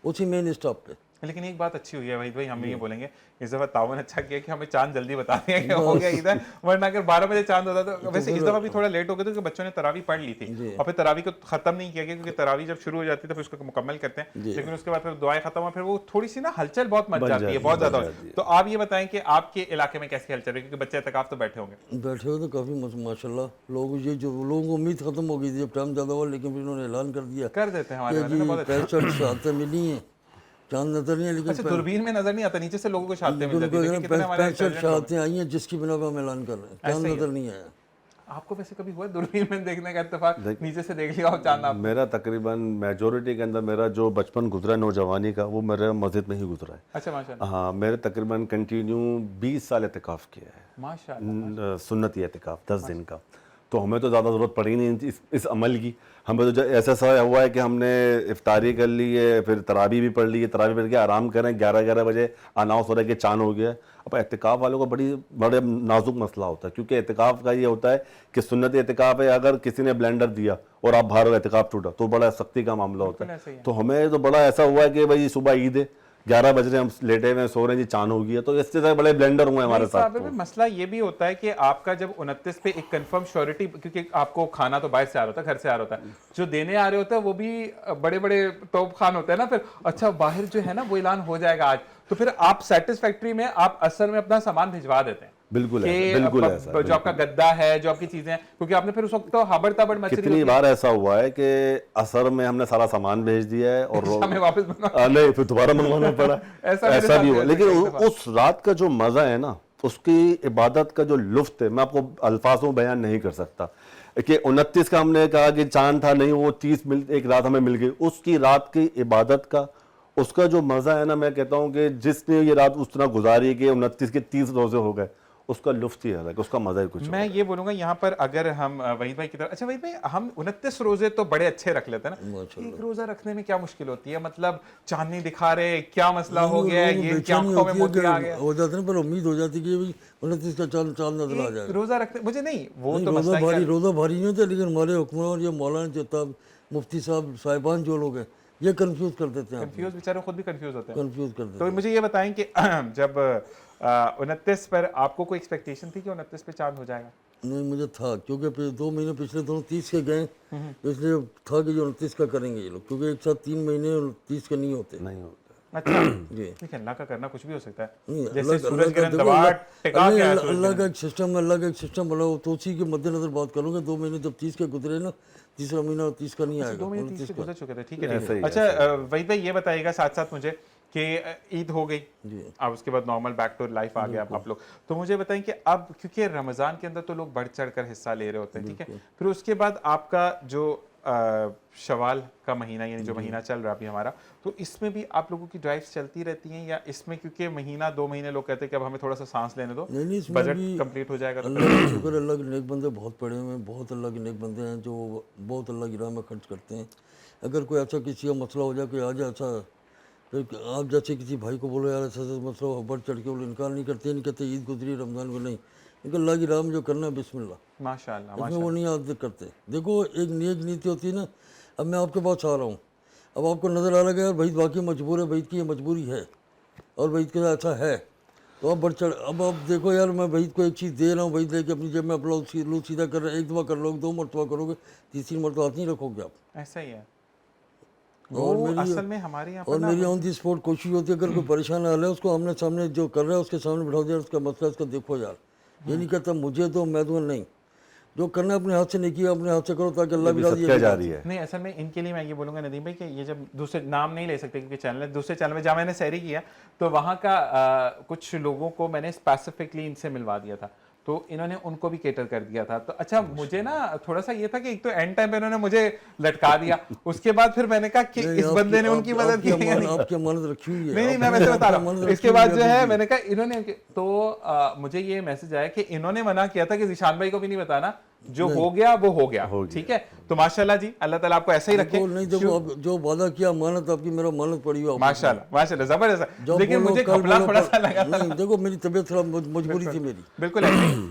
Speaker 3: उसी मेन स्टॉप पे।
Speaker 1: लेकिन एक बात अच्छी हुई है भाई, हम ये बोलेंगे इस दफा तावन अच्छा किया कि हमें चांद जल्दी बता दिया कि हो गया इधर, वरना अगर 12 बजे चांद होता तो वैसे इस दफा भी थोड़ा लेट हो गया था क्योंकि बच्चों ने तरावी पढ़ ली थी और फिर तरावी को खत्म नहीं किया गया, क्योंकि तरावी जब शुरू हो जाती है तो फिर उसको मुकम्मल करते हैं, लेकिन उसके बाद फिर दुआएं खत्म हुआ, फिर वो थोड़ी सी ना हलचल बहुत मच जाती है, बहुत ज्यादा। तो आप ये बताएं कि आपके इलाके में कैसी हलचल है, क्योंकि बच्चे एतकाफ तो बैठे होंगे?
Speaker 3: बैठे हुए तो काफ़ी माशाल्लाह लोग, ये जो लोगों को उम्मीद खत्म हो गई थी जब टाइम ज़्यादा हुआ, लेकिन फिर उन्होंने ऐलान कर दिया
Speaker 1: कर देते हैं हमारे
Speaker 3: कि
Speaker 1: वाले ना, बहुत अच्छा।
Speaker 3: 65 शहादतें मिली हैं, चांद नजर नहीं है, लेकिन
Speaker 1: अच्छा दूरबीन में नजर नहीं आता, नीचे से लोगों को शहादतें मिल जाती है, देखिए कितने हमारे
Speaker 3: 65
Speaker 1: intelligent लोग हैं।
Speaker 3: शहादतें आई हैं जिसकी बिना पर हम ऐलान कर रहे हैं, चांद
Speaker 1: ऐसा ही है।
Speaker 3: नजर नहीं आया।
Speaker 1: आपको वैसे कभी हुआ दूरबीन में देखने का इत्तेफाक, नीचे से देख लिया हो चांद आप?
Speaker 2: मेरा तकरीबन मेजोरिटी के अंदर मेरा जो बचपन गुजरा है नौजवानी का, वो मेरे मस्जिद में ही गुजरा है।
Speaker 1: अच्छा माशाल्लाह,
Speaker 2: हाँ मेरे तकरीबन कंटिन्यू 20 साल एहतिकाफ किया है,
Speaker 1: माशाल्लाह।
Speaker 2: सुन्नती एहतिकाफ 10 दिन का। तो हमें तो ज़्यादा ज़रूरत पड़ी नहीं इस अमल की। हमें तो ऐसा हुआ है कि हमने इफ्तारी कर ली है, फिर तरावी भी पढ़ ली है, तरावी पढ़ के आराम करें, 11 बजे अनाउंस हो रहा है कि चांद हो गया है। अब एतिकाफ़ वालों को बड़े नाजुक मसला होता है, क्योंकि एतिकाफ़ का ये होता है कि सुन्नत एतिकाफ़ है, अगर किसी ने ब्लेंडर दिया और आप बाहर हो, एतिकाफ़ टूटा, तो बड़ा सख्ती का मामला होता है। तो हमें तो बड़ा ऐसा हुआ है कि भाई सुबह ईद है, 11 बज रहे हैं, हम लेटे हुए सो रहे हैं जी, चांद हो गया, तो इससे ज़्यादा बड़े ब्लेंडर हुए हमारे साथ।
Speaker 1: तो मसला ये भी होता है कि आपका जब 29 पे एक कंफर्म श्योरिटी, क्योंकि आपको खाना तो बाहर से आ रहा होता है, घर से आ रहा होता है, जो देने आ रहे होते हैं वो भी बड़े बड़े तोप खान होते हैं ना, फिर अच्छा बाहर जो है ना वो ऐलान हो जाएगा आज, तो फिर आप सेटिस्फैक्ट्री में आप असर में अपना सामान भिजवा देते हैं।
Speaker 2: बिल्कुल
Speaker 1: ऐसा जो आपका गद्दा है, जो आपकी चीजें हैं, क्योंकि आपने फिर उस वक्त तो हबड़ तबड़ मच रही
Speaker 2: कितनी बार ऐसा हुआ है कि असर में हमने सारा सामान भेज दिया है और
Speaker 1: हमें वापस
Speaker 2: नहीं, फिर दोबारा मंगवाना पड़ा। ऐसा भी हुआ, लेकिन उस रात का जो मजा है ना, उसकी इबादत का जो लुफ्त है, मैं आपको अल्फाजों में बयान नहीं कर सकता। कि 29 का हमने कहा कि चांद था, नहीं वो 30 एक रात हमें मिल गई, उसकी रात की इबादत का उसका जो मजा है ना, मैं कहता हूँ कि जिसने ये रात उस तरह गुजारी कि 29 के 30 रोजे हो गए, उसका लुफ्त ही अलग, उसका मजा ही कुछ।
Speaker 1: मैं ये बोलूंगा यहाँ पर अगर हम वहीद भाई की तरफ, अच्छा वहीद भाई, हम 29 रोजे तो बड़े अच्छे रख लेते हैं ना, एक रोजा रखने में क्या मुश्किल होती है? मतलब चांदनी दिखा रहे, क्या मसला हो गया है, ये क्या आंखों में मोती आ गया हो
Speaker 3: जाते हैं, पर उम्मीद हो जाती है कि 29 का चांद नजर आ जाएगा।
Speaker 1: रोजा रखते मुझे नहीं, वो तो
Speaker 3: रोजा भारी नहीं होता, लेकिन हमारे हुक्मरान और ये मौलाना जो मुफ्ती साहब साहिबान जो लोग हैं, ये कंफ्यूज कर देते हैं,
Speaker 1: कंफ्यूज बेचारे खुद भी कंफ्यूज होते हैं,
Speaker 3: कंफ्यूज कर देते हैं।
Speaker 1: तो मुझे ये बताएं कि जब 29 पर आपको कोई एक्सपेक्टेशन थी कि 29 पे चांद हो जाएगा?
Speaker 3: नहीं, मुझे था, क्योंकि 2 महीने पिछले दोनों 30 के गए, इसलिए था कि जो 29 का करेंगे ये लोग, क्योंकि एक साथ 3 महीने 30 के नहीं होते।
Speaker 1: अच्छा
Speaker 3: जी,
Speaker 1: ठीक है, अल्लाह का करना कुछ भी हो सकता है,
Speaker 3: नहीं,
Speaker 1: जैसे सूरज ग्रहण दबा टिका के
Speaker 3: अल्लाह का एक सिस्टम बना हो, तो उसी के मद्देनजर बात करूँगा। 2 महीने जब 30 के गुजरे ना, तीसरा महीना 30 का नहीं आएगा,
Speaker 1: 2 महीने 30 के गुजर चुके थे, ठीक
Speaker 2: ऐसा
Speaker 1: है।
Speaker 2: ही
Speaker 1: अच्छा वहीद भाई ये बताइएगा साथ साथ मुझे कि ईद हो गई, अब उसके बाद नॉर्मल बैक टू लाइफ आ गया आप लोग, तो मुझे बताएं कि अब क्योंकि रमज़ान के अंदर तो लोग बढ़ चढ़ कर हिस्सा ले रहे होते हैं, ठीक है, फिर उसके बाद आपका जो शवाल का महीना, यानी जो महीना चल रहा है अभी हमारा, तो इसमें भी आप लोगों की ड्राइव्स चलती रहती हैं, या इसमें क्योंकि महीना 2 महीने लोग कहते हैं कि अब हमें थोड़ा सा सांस लेने दो, बजट कंप्लीट हो जाएगा, तो
Speaker 3: अल्लाह का शुक्र, अल्लाह के नेक बंदे बहुत पड़े हुए हैं, बहुत अल्लाह के नेक बंदे हैं जो बहुत अल्लाह की राह में खर्च करते हैं। अगर कोई अच्छा किसी का मसला हो जाए, कोई आ जाए अच्छा, तो आप जैसे किसी भाई को बोलो यार ऐसा मसला हो, बढ़ चढ़ के, वो इनकार नहीं करते, नहीं कहते ईद गुजरी रमज़ान को, नहीं, लेकिन अल्लाह की राह में जो करना है बिस्मिल्लाह,
Speaker 1: माशाल्लाह
Speaker 3: इसमें वो नहीं याद करते। देखो एक नेक नीति होती है ना, अब मैं आपके पास आ रहा हूँ, अब आपको नज़र आ रहा है यार भाई बाकी मजबूर है, भाई की ये मजबूरी है और भाई के ऐसा है, तो आप बढ़ चढ़, अब आप देखो यार मैं भाई को एक चीज़ दे रहा हूँ, भाई लेके अपनी जेब में अपना लूट सीधा कर रहे हैं, एक दफ़ा कर लोगे, 2 मरतबा करोगे, तीसरी मरतबा हाथ नहीं रखोगे आप।
Speaker 1: ऐसा ही है।
Speaker 3: और मेरी
Speaker 1: असल में हमारे यहाँ
Speaker 3: और मेरी ऑन दी स्पॉट कोशिश होती है, अगर कोई परेशान हाल है उसको आमने सामने जो कर रहा है उसके सामने बिठा दिया, उसका मसला इसका देखो यार, ये नहीं कहता मुझे तो मैं दूंगा, नहीं, जो करना अपने हाथ से नहीं किया अपने हाथ से करो, ताकि अल्लाह भी राजी
Speaker 2: है।
Speaker 1: नहीं, असल में इनके लिए मैं ये बोलूँगा नदीम भाई कि ये जब दूसरे नाम नहीं ले सकते क्योंकि चैनल है, दूसरे चैनल में जहाँ मैंने सहरी किया तो वहाँ का कुछ लोगों को मैंने स्पेसिफिकली इनसे मिलवा दिया था, तो इन्होंने उनको भी केटर कर दिया था। तो अच्छा मुझे ना थोड़ा सा ये था कि एक तो एंड टाइम पे इन्होंने मुझे लटका दिया, उसके बाद फिर मैंने कहा कि इस बंदे ने उनकी मदद की,
Speaker 3: आपकी अमानत रखी हुई है।
Speaker 1: नहीं मैं वैसे बता रहा हूँ। इसके बाद जो है मैंने कहा इन्होंने तो मुझे ये मैसेज आया कि इन्होंने मना किया था कि ज़ीशान भाई को भी नहीं बताना, जो हो गया वो हो गया, ठीक है। तो माशाल्लाह जी, अल्लाह ताला आपको ऐसा ही रखे।
Speaker 3: नहीं देखो अब जो वादा किया अमानत आपकी, मेरा अमानत पड़ी हुई,
Speaker 1: माशाल्लाह माशाल्लाह जबरदस्त। लेकिन मुझे घपला थोड़ा सा लगा था।
Speaker 3: नहीं देखो मेरी तबीयत थोड़ा मजबूरी थी मेरी,
Speaker 1: बिल्कुल ऐसे ही।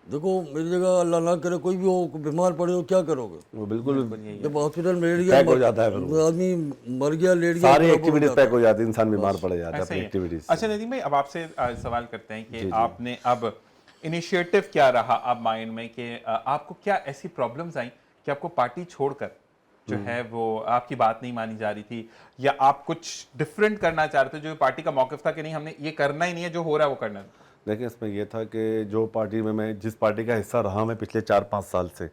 Speaker 3: देखो मेरी जगह अल्लाह ना करे कोई भी हो बीमार पड़े हो, क्या करोगे?
Speaker 2: वो बिल्कुल
Speaker 3: जब हॉस्पिटल में लेट गया
Speaker 2: हो जाता है,
Speaker 3: आदमी मर गया, लेट गया,
Speaker 2: सारी एक्टिविटीज पैक हो जाती है, इंसान बीमार पड़ जाता है अपनी एक्टिविटीज।
Speaker 1: अच्छा नदीम भाई अब आपसे सवाल करते हैं कि आपने अब इनिशिएटिव क्या रहा अब माइंड में कि आपको क्या ऐसी प्रॉब्लम्स आई कि आपको पार्टी छोड़कर जो है वो आपकी बात नहीं मानी जा रही थी, या आप कुछ डिफरेंट करना चाह रहे थे, जो पार्टी का मौक़िफ़ था कि नहीं हमने ये करना ही नहीं है, जो हो रहा है वो करना है?
Speaker 2: देखिए इसमें यह था कि जो पार्टी में मैं जिस पार्टी का हिस्सा रहा मैं पिछले 4-5 साल से,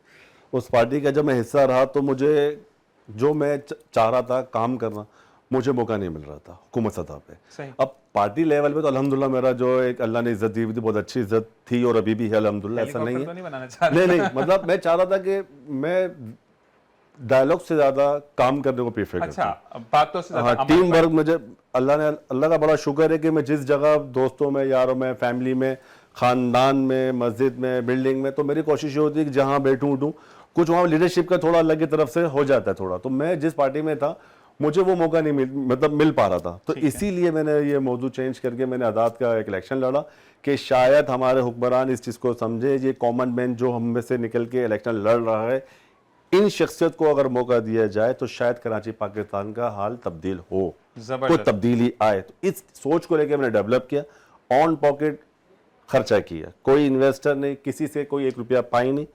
Speaker 2: उस पार्टी का जब मैं हिस्सा रहा तो मुझे जो मैं चाह रहा था काम करना, मुझे मौका नहीं मिल रहा था हुकूमत सतह पे। अब पार्टी लेवल पे तो अल्हम्दुलिल्लाह मेरा जो एक अल्लाह ने इज्जत दी हुई थी, बहुत अच्छी इज्जत थी और अभी भी है अल्हम्दुलिल्लाह, ऐसा नहीं है। नहीं मतलब मैं चाह रहा था कि मैं डायलॉग से ज्यादा काम करने को प्रेफर करता हूं।
Speaker 1: बातों से ज्यादा
Speaker 2: टीम वर्क मुझे अल्लाह का बड़ा शुक्र है कि मैं जिस जगह दोस्तों में, यारों में, फैमिली में ख़ानदान में, मस्जिद में, बिल्डिंग में, तो मेरी कोशिश ये होती है कि जहाँ बैठूँ उठूँ, कुछ वहाँ लीडरशिप का थोड़ा अलग की तरफ से हो जाता है थोड़ा। तो मैं जिस पार्टी में था मुझे वो मौका नहीं मिल पा रहा था, तो इसीलिए मैंने ये मौजू चेंज करके मैंने आज़ाद का एक इलेक्शन लड़ा कि शायद हमारे हुक्मरान इस चीज़ को समझे, ये कॉमन मैन जो हम में से निकल के इलेक्शन लड़ रहा है, इन शख्सियत को अगर मौका दिया जाए तो शायद कराची पाकिस्तान का हाल तब्दील हो, कोई तब्दीली आए। तो इस सोच को लेकर मैंने डेवलप किया, ऑन पॉकेट खर्चा किया, कोई इन्वेस्टर नहीं, किसी से कोई 1 रुपया पाई नहीं,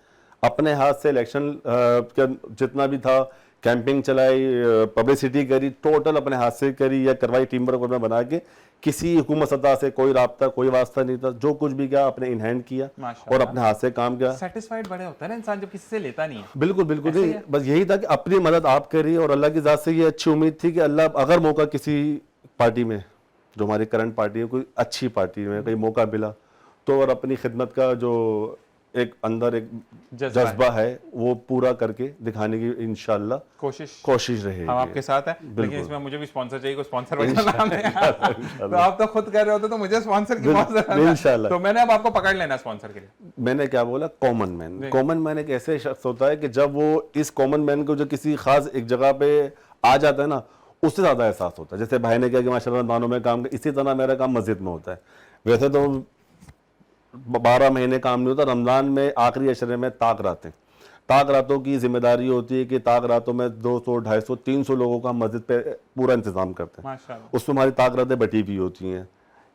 Speaker 2: अपने हाथ से इलेक्शन का जितना भी था कैंपिंग चलाई, पब्लिसिटी करी, टोटल अपने हाथ से करी या करवाई, टीम वर्क में बना के, किसी हुकूमत सतह से कोई राब्ता कोई वास्ता नहीं था, जो कुछ भी किया अपने इन हैंड किया और अपने हाथ से काम किया।
Speaker 1: सेटिस्फाइड बड़े होता है ना इंसान जब किसी से लेता नहीं है।
Speaker 2: बिल्कुल बिल्कुल नहीं, बस यही था कि अपनी मदद आप करिए, और अल्लाह की ज़ात से ये अच्छी उम्मीद थी कि अल्लाह अगर मौका किसी पार्टी में, जो हमारी करंट पार्टी है, कोई अच्छी पार्टी में कहीं मौका मिला तो, और अपनी खिदमत का जो एक अंदर एक जज्बा है वो पूरा करके दिखाने की इंशाल्लाह कोशिश रहेगी।
Speaker 1: हम आपके साथ हैं, लेकिन इसमें मुझे भी स्पॉन्सर चाहिए, कोई स्पॉन्सर बनाना है। तो आप तो खुद कर रहे होते तो मुझे स्पॉन्सर की बहुत जरूरत है इंशाल्लाह। तो मैंने अब आपको पकड़ लेना स्पॉन्सर के लिए।
Speaker 2: मैंने क्या बोला, कॉमन मैन। कॉमन मैन एक ऐसे शख्स होता है कि जब वो इस कॉमन मैन को जो किसी खास एक जगह पे आ जाता है ना, उससे ज्यादा एहसास होता है। जैसे भाई ने कहा कि माशाल्लाह रमजानों में काम, इसी तरह मेरा काम मस्जिद में होता है। वैसे तो 12 महीने काम नहीं होता, रमज़ान में आखिरी अशरे में ताक रातें, ताक रातों की जिम्मेदारी होती है कि ताक रातों में 200, 250, 300 लोगों का मस्जिद पे पूरा इंतजाम करते हैं। उसमें हमारी ताक रातें बटी हुई होती हैं,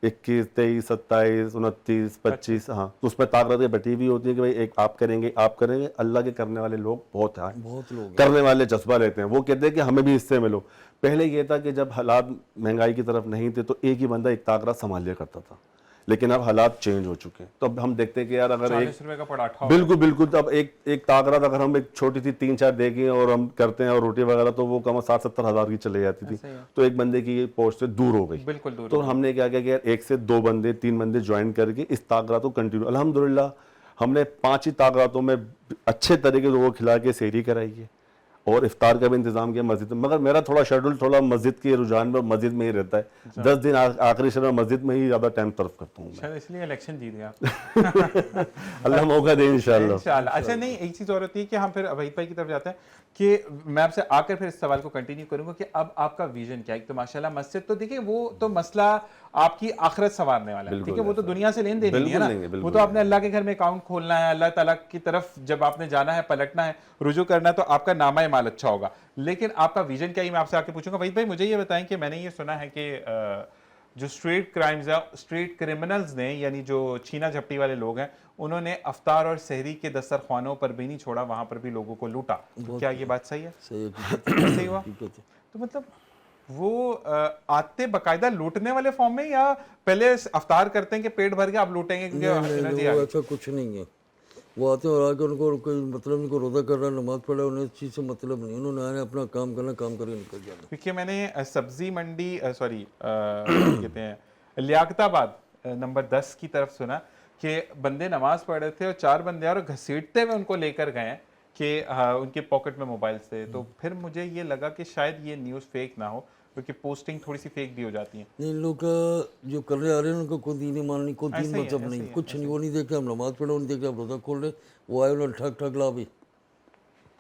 Speaker 2: 21, 23, 27, 29, 25, हाँ, तो उसमें ताक रातें बटी हुई होती है कि भाई एक आप करेंगे, आप करेंगे। अल्लाह के करने वाले लोग बहुत हैं, बहुत लोग करने वाले जज्बा लेते हैं, वो कहते हैं कि हमें भी इससे मिलो। पहले ये था कि जब हालात महंगाई की तरफ नहीं थे तो एक ही बंदा एक ताक रात संभाल लिया करता था, लेकिन अब हालात चेंज हो चुके हैं। तो अब हम देखते हैं कि यार अगर
Speaker 1: 40 रुपए का पराठा,
Speaker 2: बिल्कुल बिल्कुल, अब एक ताकरात अगर हम एक छोटी सी 3-4 देखें और हम करते हैं और रोटी वगैरह, तो वो कम 60-70 हज़ार की चले जाती थी, तो एक बंदे की पोस्ट से दूर हो गई।
Speaker 1: बिल्कुल दूर।
Speaker 2: तो हमने क्या किया कि यार 1 से 2 बंदे 3 बंदे ज्वाइन करके इस ताकरात को कंटिन्यू, अल्हम्दुलिल्लाह हमने 5 ही ताकरातों में अच्छे तरीके से वो खिला के सहरी कराई है और इफ्तार का भी इंतजाम किया मस्जिद में। मगर मेरा थोड़ा शेड्यूल थोड़ा मस्जिद के रुझान में मस्जिद में ही रहता है। 10 दिन आखिरी शहर मस्जिद में ही ज़्यादा टाइम तर्फ करता हूँ मैं।
Speaker 1: इसलिए इलेक्शन जीत गया।
Speaker 2: अल्लाह मौका दे इंशाल्लाह।
Speaker 1: अच्छा, नहीं, एक चीज़ और होती है कि हम फिर वहीद भाई की तरफ जाते हैं कि मैं आपसे आकर फिर इस सवाल को कंटिन्यू करूंगा कि अब आपका विजन क्या है। तो माशाल्लाह मस्जिद तो देखिए, वो तो मसला आपकी आखिरत संवारने वाला है, ठीक है, वो तो दुनिया से लेन देन नहीं है ना, वो तो आपने अल्लाह के घर में अकाउंट खोलना है, अल्लाह ताला की तरफ जब आपने जाना है, पलटना है, रुजू करना है, तो आपका नामा माल अच्छा होगा। लेकिन आपका विजन क्या है, मैं आपसे आके पूछूंगा। वहीद भाई मुझे ये बताएं कि मैंने ये सुना है कि जो स्ट्रीट क्राइम्स है, स्ट्रीट क्रिमिनल्स ने, यानी जो छीना झपटी वाले लोग हैं, उन्होंने अफ्तार और सहरी के दस्तरखानों पर भी नहीं छोड़ा, वहां पर भी लोगों को लूटा। तो क्या ये बात सही है? सही हुआ? तो मतलब वो आते बकायदा लूटने वाले फॉर्म में, या पहले अफ्तार करते हैं कि पेट भर के आप लूटेंगे क्योंकि
Speaker 3: ऐसा कुछ नहीं है। वो आते हैं और आके उनको कोई मतलब नहीं, को रोज़ा कर रहा है, नमाज पढ़ा, उन्हें इस चीज़ से मतलब नहीं, उन्होंने आने अपना काम करना, काम करके निकल जाना।
Speaker 1: क्योंकि मैंने सब्जी मंडी कहते हैं लियाकताबाद नंबर 10 की तरफ सुना कि बंदे नमाज पढ़ रहे थे और 4 बंदे और घसीटते हुए उनको लेकर गए कि उनके पॉकेट में मोबाइल थे। तो फिर मुझे ये लगा कि शायद ये न्यूज़ फेक ना हो, क्योंकि पोस्टिंग थोड़ी सी फेक भी हो जाती है।
Speaker 3: नहीं, लोग का जो कर रहे आ रहे हैं उनको कोई दीन माननी, कोई दीन मतलब नहीं, कुछ नहीं, वो नहीं देखे हम नमाज पढ़े, वो नहीं देखे हम रोज़ा खोल रहे, वो आए उन्होंने ठग ठग ला भी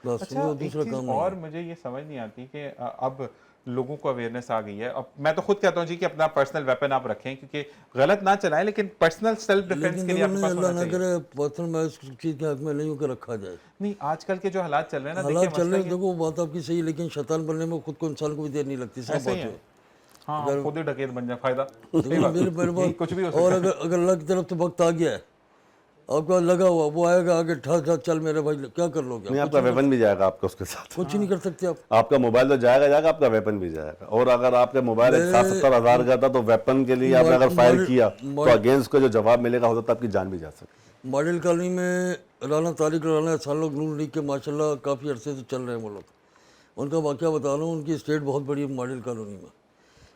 Speaker 3: बस।
Speaker 1: अच्छा, दूसरा काम और मुझे ये समझ नहीं आती कि अब लोगों को अवेयरनेस आ गई है। अब मैं तो खुद कहता हूँ जी कि अपना पर्सनल वेपन आप रखें, क्योंकि गलत ना चलाएं, लेकिन पर्सनल सेल्फ डिफेंस के लिए आपके पास होना चाहिए।
Speaker 3: करे पर्सनल मैं इस चीज़ के हक में नहीं होकर रखा जाए।
Speaker 1: नहीं, आजकल के जो हालात चल रहे हैं ना,
Speaker 3: हालात चल रहे हैं, देखो बात आपकी सही, लेकिन शैतान बनने में खुद को इंसान को भी देर नहीं लगती। सब बात है,
Speaker 1: हाँ, खुद ही डकैत बन जाए, फायदा
Speaker 3: कुछ भी। और अगर अल्लाह की तरफ से वक्त आ गया है, आपका लगा हुआ, वो आएगा आगे, ठा चल मेरे भाई, क्या कर लोगे?
Speaker 2: नहीं, आपका वेपन भी जाएगा आपका उसके साथ,
Speaker 3: कुछ नहीं कर सकते आप।
Speaker 2: आपका मोबाइल तो जाएगा, आपका वेपन भी जाएगा। और अगर आपका मोबाइल 60-70 हज़ार का था तो वेपन के लिए आपने अगर फायर किया तो अगेंस्ट को जो जवाब मिलेगा हो सकता है आपकी जान भी जा सकती।
Speaker 3: मॉडल कॉलोनी में राना तारिक राना साल लोग नून लीग के माशाल्लाह काफ़ी अरसे से चल रहे हैं वो लोग। उनका वाक़या बता रहा हूँ, उनकी स्टेट बहुत बड़ी है मॉडल कॉलोनी में।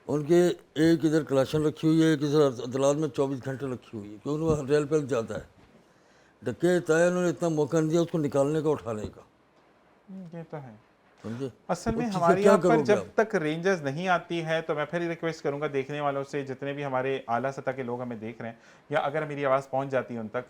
Speaker 3: उनके एक इधर कलेक्शन रखी हुई है, एक इधर अदालत में 24 घंटे रखी हुई है, क्योंकि वह रेल पे ज़्यादा है। डकैत आया, उन्होंने इतना मौका नहीं दिया उसको निकालने का, उठाने का।
Speaker 1: ये तो है।
Speaker 3: समझे।
Speaker 1: असल में
Speaker 3: उस चीज़ से
Speaker 1: हमारे
Speaker 3: क्या
Speaker 1: यहाँ पर
Speaker 3: करोगे
Speaker 1: जब
Speaker 3: आप?
Speaker 1: तक रेंजर्स नहीं आती है तो मैं फिर रिक्वेस्ट करूंगा देखने वालों से, जितने भी हमारे आला सतह के लोग हमें देख रहे हैं या अगर मेरी आवाज़ पहुंच जाती है उन तक,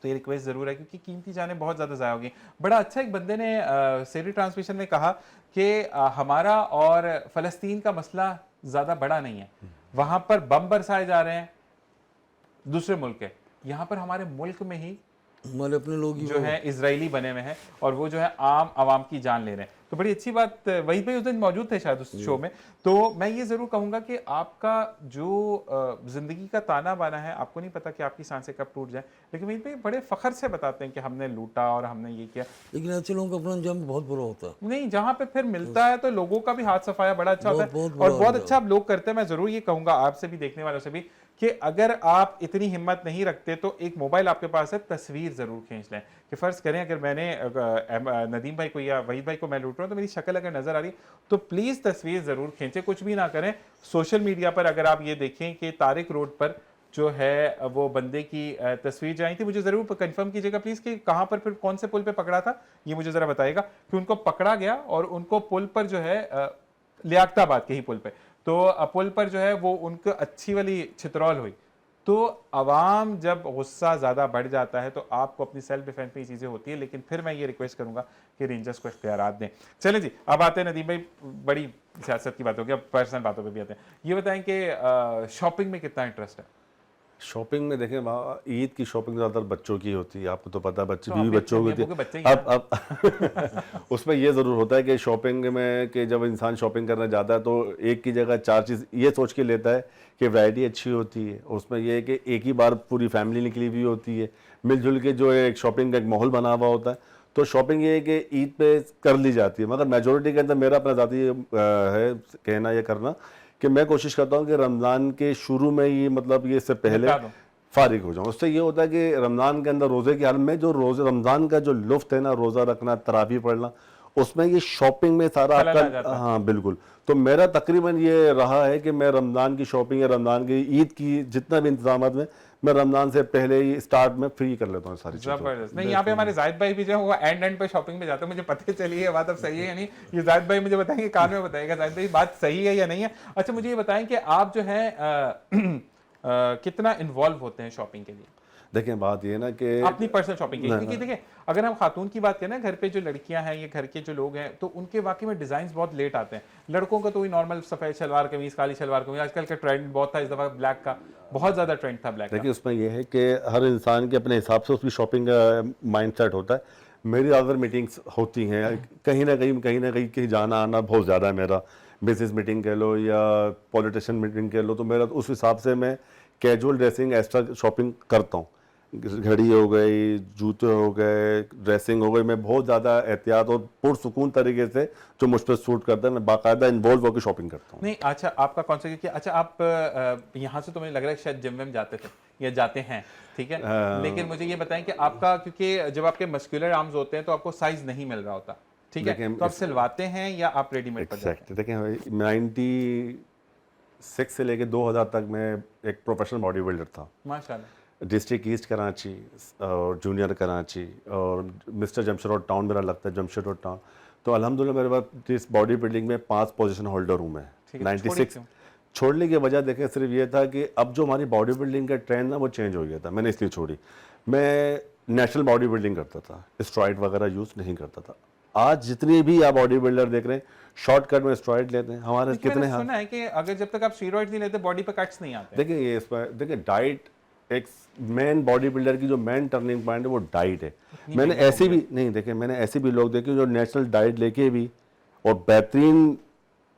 Speaker 1: तो ये रिक्वेस्ट ज़रूर है क्योंकि कीमती जानें बहुत ज़्यादा ज़ाया होगी। बड़ा अच्छा एक बंदे ने सेरी ट्रांसमिशन में कहा कि हमारा और फ़लस्तीन का मसला ज़्यादा बड़ा नहीं है, वहाँ पर बम बरसाए जा रहे हैं दूसरे मुल्क के, यहाँ पर हमारे मुल्क में ही
Speaker 3: हमारे अपने लोग ही
Speaker 1: जो है इजरायली बने हुए हैं और वो जो है आम आवाम की जान ले रहे हैं। तो बड़ी अच्छी बात, वही भाई उस दिन मौजूद थे शायद उस शो में। तो मैं ये ज़रूर कहूँगा कि आपका जो ज़िंदगी का ताना बाना है, आपको नहीं पता कि आपकी सांसें कब टूट जाए, लेकिन वही भाई बड़े फ़ख्र से बताते हैं कि हमने लूटा और हमने ये किया।
Speaker 3: लेकिन ऐसे लोगों का अपना अंजाम बहुत बुरा होता है।
Speaker 1: नहीं, जहाँ पे फिर मिलता है तो लोगों का भी हाथ सफाया बड़ा अच्छा होता है
Speaker 3: बहुत
Speaker 1: और
Speaker 3: बुरा
Speaker 1: बहुत
Speaker 3: होता है।
Speaker 1: अच्छा आप लोग करते हैं। मैं ज़रूर ये कहूँगा आपसे भी, देखने वालों से भी, कि अगर आप इतनी हिम्मत नहीं रखते तो एक मोबाइल आपके पास है, तस्वीर ज़रूर खींच लें। कि फ़र्ज़ करें अगर मैंने नदीम भाई को या वहीद भाई को मैं लूट रहा हूँ तो मेरी शक्ल अगर नज़र आ रही तो प्लीज़ तस्वीर ज़रूर खींचें, कुछ भी ना करें। सोशल मीडिया पर अगर आप ये देखें कि तारिक रोड पर जो है वो बंदे की तस्वीर जो आई थी, मुझे ज़रूर कंफर्म कीजिएगा प्लीज़ कि कहाँ पर, फिर कौन से पुल पे पकड़ा था, ये मुझे ज़रा बताइएगा। कि उनको पकड़ा गया और उनको पुल पर जो है लियाकताबाद के ही पुल पे, तो पुल पर जो है वो उनको अच्छी वाली छितरौल हुई। तो अवाम जब गुस्सा ज़्यादा बढ़ जाता है तो आपको अपनी सेल्फ डिफेंस में ये चीज़ें होती है, लेकिन फिर मैं ये रिक्वेस्ट करूंगा कि रेंजर्स को इख्तियारात दें। चलें जी, अब आते हैं नदीम भाई, बड़ी सियासत की बात होगी, अब पर्सनल बातों पे भी आते हैं। ये बताएं कि शॉपिंग में कितना इंटरेस्ट है?
Speaker 2: शॉपिंग में देखें, वहाँ ईद की शॉपिंग ज़्यादातर बच्चों की होती है, आपको तो पता है, बच्चे
Speaker 1: तो
Speaker 2: बीवी
Speaker 1: अभी
Speaker 2: बच्चों की
Speaker 1: अम्मी
Speaker 2: होती
Speaker 1: अब्बू के बच्चे
Speaker 2: है।
Speaker 1: ही
Speaker 2: अब उसमें ये ज़रूर होता है कि शॉपिंग में, कि जब इंसान शॉपिंग करने जाता है तो एक की जगह चार चीज़ ये सोच के लेता है कि वैरायटी अच्छी होती है। उसमें यह है कि एक ही बार पूरी फैमिली निकली हुई होती है, मिलजुल के जो है एक शॉपिंग का एक माहौल बना हुआ होता है। तो शॉपिंग ये है कि ईद पे कर ली जाती है, मगर मेजोरिटी के अंदर मेरा अपना ज़ाती है कहना या करना कि मैं कोशिश करता हूँ कि रमज़ान के शुरू में ही, मतलब ये इससे पहले
Speaker 1: निपटा दो।
Speaker 2: फारिग हो जाऊँ। उससे ये होता है कि रमज़ान के अंदर रोज़े की हालत में जो रोज़े रमज़ान का जो लुफ्त है ना, रोज़ा रखना, तरावी पढ़ना, उसमें ये शॉपिंग में सारा
Speaker 1: खलल आ
Speaker 2: आपका,
Speaker 1: जाता है।
Speaker 2: हाँ बिल्कुल। तो मेरा तकरीबन ये रहा है कि मैं रमज़ान की शॉपिंग या रमज़ान की ईद की जितना भी इंतजाम में मैं रमज़ान से पहले ही स्टार्ट में फ्री कर लेता हूँ सारी चीज़ें।
Speaker 1: जबरदस्त। नहीं, यहाँ पे हमारे जाहिद भाई भी जो है वो एंड पे शॉपिंग पे जाते हैं, मुझे पता चली है बात, अब सही है या नहीं ये जाहिद भाई मुझे बताएंगे, कान में बताएगा जाहिद भाई बात सही है या नहीं है। अच्छा, मुझे ये बताएं कि आप जो है कितना इन्वॉल्व होते हैं शॉपिंग के लिए,
Speaker 2: देखें बात ये ना कि
Speaker 1: अपनी पर्सनल शॉपिंग के लिए? क्योंकि देखिए, अगर हम खातून की बात करें ना, घर पे जो लड़कियां हैं या घर के जो लोग हैं, तो उनके वाकई में डिजाइन बहुत लेट आते हैं। लड़कों का तो वही नॉर्मल सफेद शलवार कमीज, काली शलवार कमीज, आजकल का ट्रेंड बहुत था, इस दफा ब्लैक का बहुत ज्यादा ट्रेंड था, ब्लैक का।
Speaker 2: देखिए उसमें यह है कि हर इंसान के अपने हिसाब से उसकी शॉपिंग का माइंडसेट होता है। मेरी ज़्यादातर मीटिंग्स होती हैं, कहीं ना कहीं कहीं जाना आना बहुत ज़्यादा है मेरा, बिजनेस मीटिंग कह लो या पॉलिटिशियन मीटिंग कह लो, तो मेरा उस हिसाब से मैं कैजुअल ड्रेसिंग एक्स्ट्रा शॉपिंग करता हूँ। घड़ी हो गई, जूते हो गए, ड्रेसिंग हो गई, मैं बहुत ज़्यादा एहतियात और पुरसुकून तरीके से जो मुझ पर सूट करता है, मैं बाकायदा इन्वॉल्व होकर शॉपिंग करता हूँ।
Speaker 1: नहीं, अच्छा, आपका कौन सा, क्योंकि अच्छा आप यहाँ से तो मुझे लग रहा है शायद जिम में जाते थे या जाते हैं, ठीक है, लेकिन मुझे ये बताएं कि आपका, क्योंकि जब आपके मस्कुलर आर्म्स होते हैं तो आपको साइज नहीं मिल रहा होता, ठीक है, तो आप सिलवाते हैं या आप रेडीमेड पर जाते हैं?
Speaker 2: देखें 96 से लेके 2000 तक मैं एक प्रोफेशनल बॉडी बिल्डर था।
Speaker 1: माशाल्लाह।
Speaker 2: डिस्ट्रिक्ट ईस्ट कराची और जूनियर कराची और मिस्टर जमशेद रोड टाउन मेरा लगता है, जमशेद रोड टाउन। तो अल्हम्दुलिल्लाह मेरे पास इस बॉडी बिल्डिंग में 5 पोजीशन होल्डर हूँ मैं।
Speaker 1: ठीक है, तो
Speaker 2: 96 छोड़ने की वजह देखें सिर्फ ये था कि अब जो हमारी बॉडी बिल्डिंग का ट्रेंड ना वो चेंज हो गया था, मैंने इसलिए छोड़ी। मैं नेशनल बॉडी बिल्डिंग करता था, स्ट्राइड वगैरह यूज़ नहीं करता था। आज जितनी भी आप बॉडी बिल्डर देख रहे हैं शॉर्टकट में स्ट्राइड लेते हैं, हमारे
Speaker 1: लेकिन
Speaker 2: कितने
Speaker 1: मैंने सुना है कि अगर जब तक आप स्टीरॉइड्स नहीं लेते बॉडी पे कट्स नहीं आते।
Speaker 2: देखिए ये इस पर देखिए डाइट एक मेन बॉडी बिल्डर की जो मेन टर्निंग पॉइंट है वो डाइट है। मैंने ऐसे भी नहीं देखे, मैंने ऐसे भी लोग देखे जो नेशनल डाइट लेके भी और बेहतरीन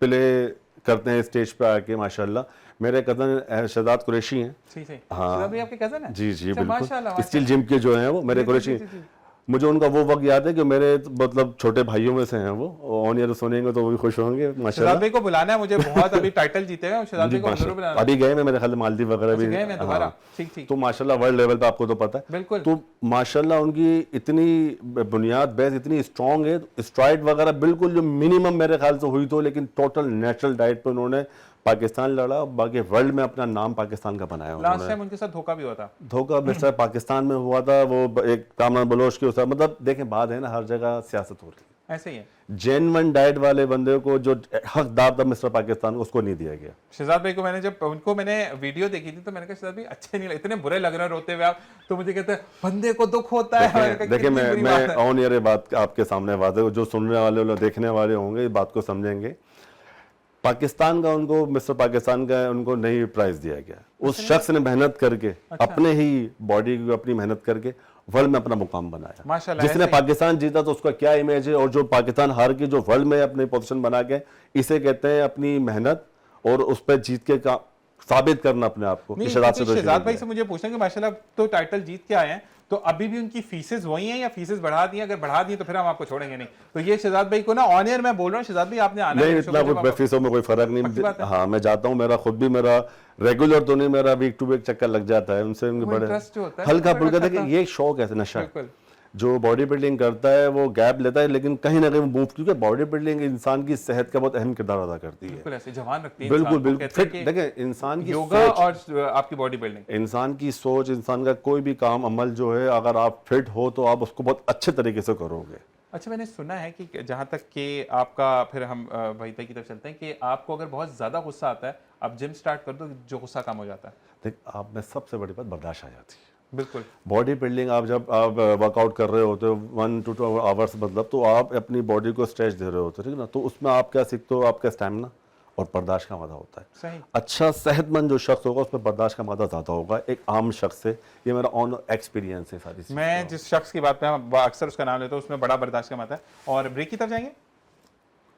Speaker 2: प्ले करते हैं स्टेज पे आके माशाल्लाह। मेरे कज़न शहजाद कुरैशी हैं।
Speaker 1: ठीक है,
Speaker 2: हाँ।
Speaker 1: शहजाद भाई आपके कज़न हैं?
Speaker 2: जी जी
Speaker 1: अच्छा,
Speaker 2: बिल्कुल,
Speaker 1: माशाल्लाह,
Speaker 2: स्टील जिम के जो हैं वो मेरे
Speaker 1: जी, जी,
Speaker 2: कुरैशी
Speaker 1: जी, जी।
Speaker 2: मुझे उनका वो वक्त याद है कि मेरे मतलब छोटे भाइयों में से हैं वो, ऑन ईयर सुनेंगे तो वो भी खुश होंगे
Speaker 1: शहजाद
Speaker 2: माशाल्लाह।
Speaker 1: भाई को बुलाना है मुझे, बहुत अभी टाइटल जीते हैं, शहजाद भाई को जरूर बुलाना है।
Speaker 2: अभी गए मैं मेरे ख्याल में मालदीव वगैरह भी
Speaker 1: गए मैं दोबारा,
Speaker 2: हाँ।
Speaker 1: ठीक ठीक,
Speaker 2: तो माशाल्लाह वर्ल्ड लेवल पे आपको तो पता है
Speaker 1: बिल्कुल।
Speaker 2: तो माशाल्लाह उनकी इतनी बुनियाद बेस इतनी स्ट्रांग है, स्ट्राइड वगैरह बिल्कुल जो मिनिमम मेरे ख्याल से हुई तो, लेकिन टोटल नेचुरल डाइट पे उन्होंने पाकिस्तान लड़ा, बाकी वर्ल्ड में अपना नाम पाकिस्तान का बनाया
Speaker 1: लास्ट
Speaker 2: उन्होंने।
Speaker 1: टाइम उनके साथ धोखा भी हुआ था।
Speaker 2: धोखा मिस्टर पाकिस्तान में हुआ था, वो एक कामरान बलोच के साथ, मतलब देखें बात है ना, हर जगह सियासत हो रही है।
Speaker 1: ऐसे ही है।
Speaker 2: जेन्युइन डाइट वाले बंदे को जो हकदार था मिस्टर पाकिस्तान को, उसको नहीं दिया गया।
Speaker 1: शहजाद भाई को मैंने वीडियो देखी थी तो मैंने कहा शहजाद भाई अच्छे नहीं लगे, इतने बुरे लग रहे हैं रोते हुए आप, तो मुझे कहते हैं बंदे को दुख होता है। मैंने कहा,
Speaker 2: देखिए
Speaker 1: कितनी बुरी बात
Speaker 2: मैं
Speaker 1: है।
Speaker 2: ऑन एयर बात आपके सामने बात है, जो सुनने वाले लोग देखने वाले होंगे इस बात को समझेंगे। पाकिस्तान का उनको, मिस्टर पाकिस्तान का उनको नहीं प्राइज दिया गया। उस शख्स ने मेहनत करके अपने ही बॉडी को, अपनी मेहनत करके वर्ल्ड में अपना मुकाम बनाया।
Speaker 1: माशाल्लाह,
Speaker 2: जिसने
Speaker 1: ऐसे ही।
Speaker 2: पाकिस्तान जीता तो उसका क्या इमेज है, और जो पाकिस्तान हार के जो वर्ल्ड में अपनी पोजीशन बना के, इसे कहते हैं अपनी मेहनत और उस पर जीत के साबित करना अपने आप को।
Speaker 1: नहीं,
Speaker 2: शहजाद
Speaker 1: क्योंकि शहजाद भाई से मुझे पूछना कि माशाल्लाह तो टाइटल जीत के आए हैं, तो अभी भी उनकी फीसेस वही हैं या फीसेस बढ़ा दी हैं? अगर बढ़ा दी तो फिर हम आपको छोड़ेंगे नहीं। तो ये शहजाद भाई को ना ऑन एयर मैं बोल रहा हूँ, शहजाद भाई आपने आना
Speaker 2: नहीं,
Speaker 1: है
Speaker 2: इतना कोई फीसों में कोई फर्क
Speaker 1: पक्की बात
Speaker 2: नहीं।
Speaker 1: है।
Speaker 2: हाँ, मैं जाता हूँ, मेरा खुद भी मेरा रेगुलर तो नहीं, मेरा वीक टू वीक चक्कर लग जाता है उनसे।
Speaker 1: वो
Speaker 2: बड़े
Speaker 1: interest जो होता है
Speaker 2: हल्का
Speaker 1: वो
Speaker 2: फुल्का,
Speaker 1: बड़ा
Speaker 2: देखिए
Speaker 1: खाता।
Speaker 2: ये एक शौक है, नशा।
Speaker 1: बिल्कुल।
Speaker 2: जो बॉडी बिल्डिंग करता है वो गैप लेता है, लेकिन कहीं ना कहीं मूव, क्योंकि बॉडी बिल्डिंग इंसान की सेहत का बहुत अहम किरदार अदा करती है।
Speaker 1: बिल्कुल ऐसे जवान रखती है
Speaker 2: बिल्कुल
Speaker 1: इंसान को।
Speaker 2: बिल्कुल
Speaker 1: कहते हैं
Speaker 2: फिट।
Speaker 1: कि
Speaker 2: देखिए इंसान की
Speaker 1: योगा
Speaker 2: सोच,
Speaker 1: और आपकी बॉडी बिल्डिंग।
Speaker 2: इंसान की सोच, इंसान का कोई भी काम अमल जो है, अगर आप फिट हो तो आप उसको बहुत अच्छे तरीके से करोगे।
Speaker 1: अच्छा, मैंने सुना है कि जहाँ तक कि आपका, फिर हम वही की तरफ चलते हैं कि आपको अगर बहुत ज़्यादा गुस्सा आता है, आप जिम स्टार्ट कर दो, जो गुस्सा कम हो जाता है।
Speaker 2: देख, आप में सबसे बड़ी बात बर्दाश्त आ जाती है।
Speaker 1: बिल्कुल।
Speaker 2: बॉडी बिल्डिंग, आप जब आप वर्कआउट कर रहे होते हो 1 to 2 आवर्स, मतलब तो आप अपनी बॉडी को स्ट्रेच दे रहे होते हो, ठीक है ना। तो उसमें आप क्या सीखते हो, आपका स्टैमिना और बर्दाश्त का मादा होता है।
Speaker 1: सही।
Speaker 2: अच्छा सेहतमंद जो शख्स होगा उसमें बर्दाश्त का मादा ज़्यादा होगा एक आम शख्स से। ये मेरा ऑन एक्सपीरियंस है सारी चीज़।
Speaker 1: मैं जिस शख्स की बात पे अक्सर उसका नाम लेता हूँ, उसमें बड़ा बर्दाश्त का माता है। और ब्रेक की तरफ जाएंगे।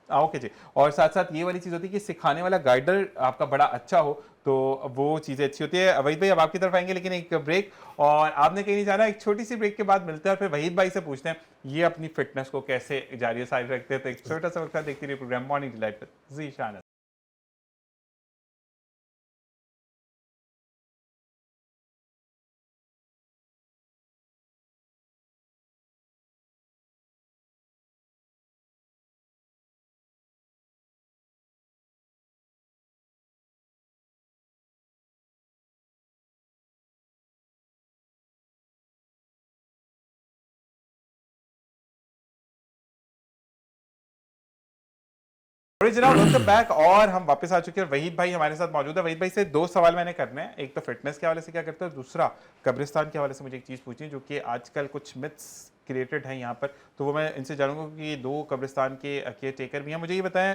Speaker 1: ओके जी। और साथ साथ ये वाली चीज़ होती है कि सिखाने वाला गाइडर आपका बड़ा अच्छा हो तो वो चीज़ें अच्छी होती है। वहीद भाई अब आपकी तरफ आएंगे, लेकिन एक ब्रेक, और आपने कहीं नहीं जाना। एक छोटी सी ब्रेक के बाद मिलते हैं और फिर वहीद भाई से पूछते हैं ये अपनी फिटनेस को कैसे जारी सारी रखते हैं। तो एक छोटा सा वक्त देखते रहिए program morning delight with Zeeshan. जनाब वेलकम बैक, और हम वापस आ चुके हैं। वहीद भाई हमारे साथ मौजूद है। वहीद भाई से दो सवाल मैंने करने हैं। एक तो फिटनेस के हवाले से क्या करते हो, दूसरा कब्रिस्तान के हवाले से मुझे एक चीज़ पूछनी है जो कि आजकल कुछ मिथ्स क्रिएटेड हैं यहाँ पर, तो वो मैं इनसे जानूंगा कि ये दो कब्रिस्तान के केयर टेकर भी हैं। मुझे ये बताएं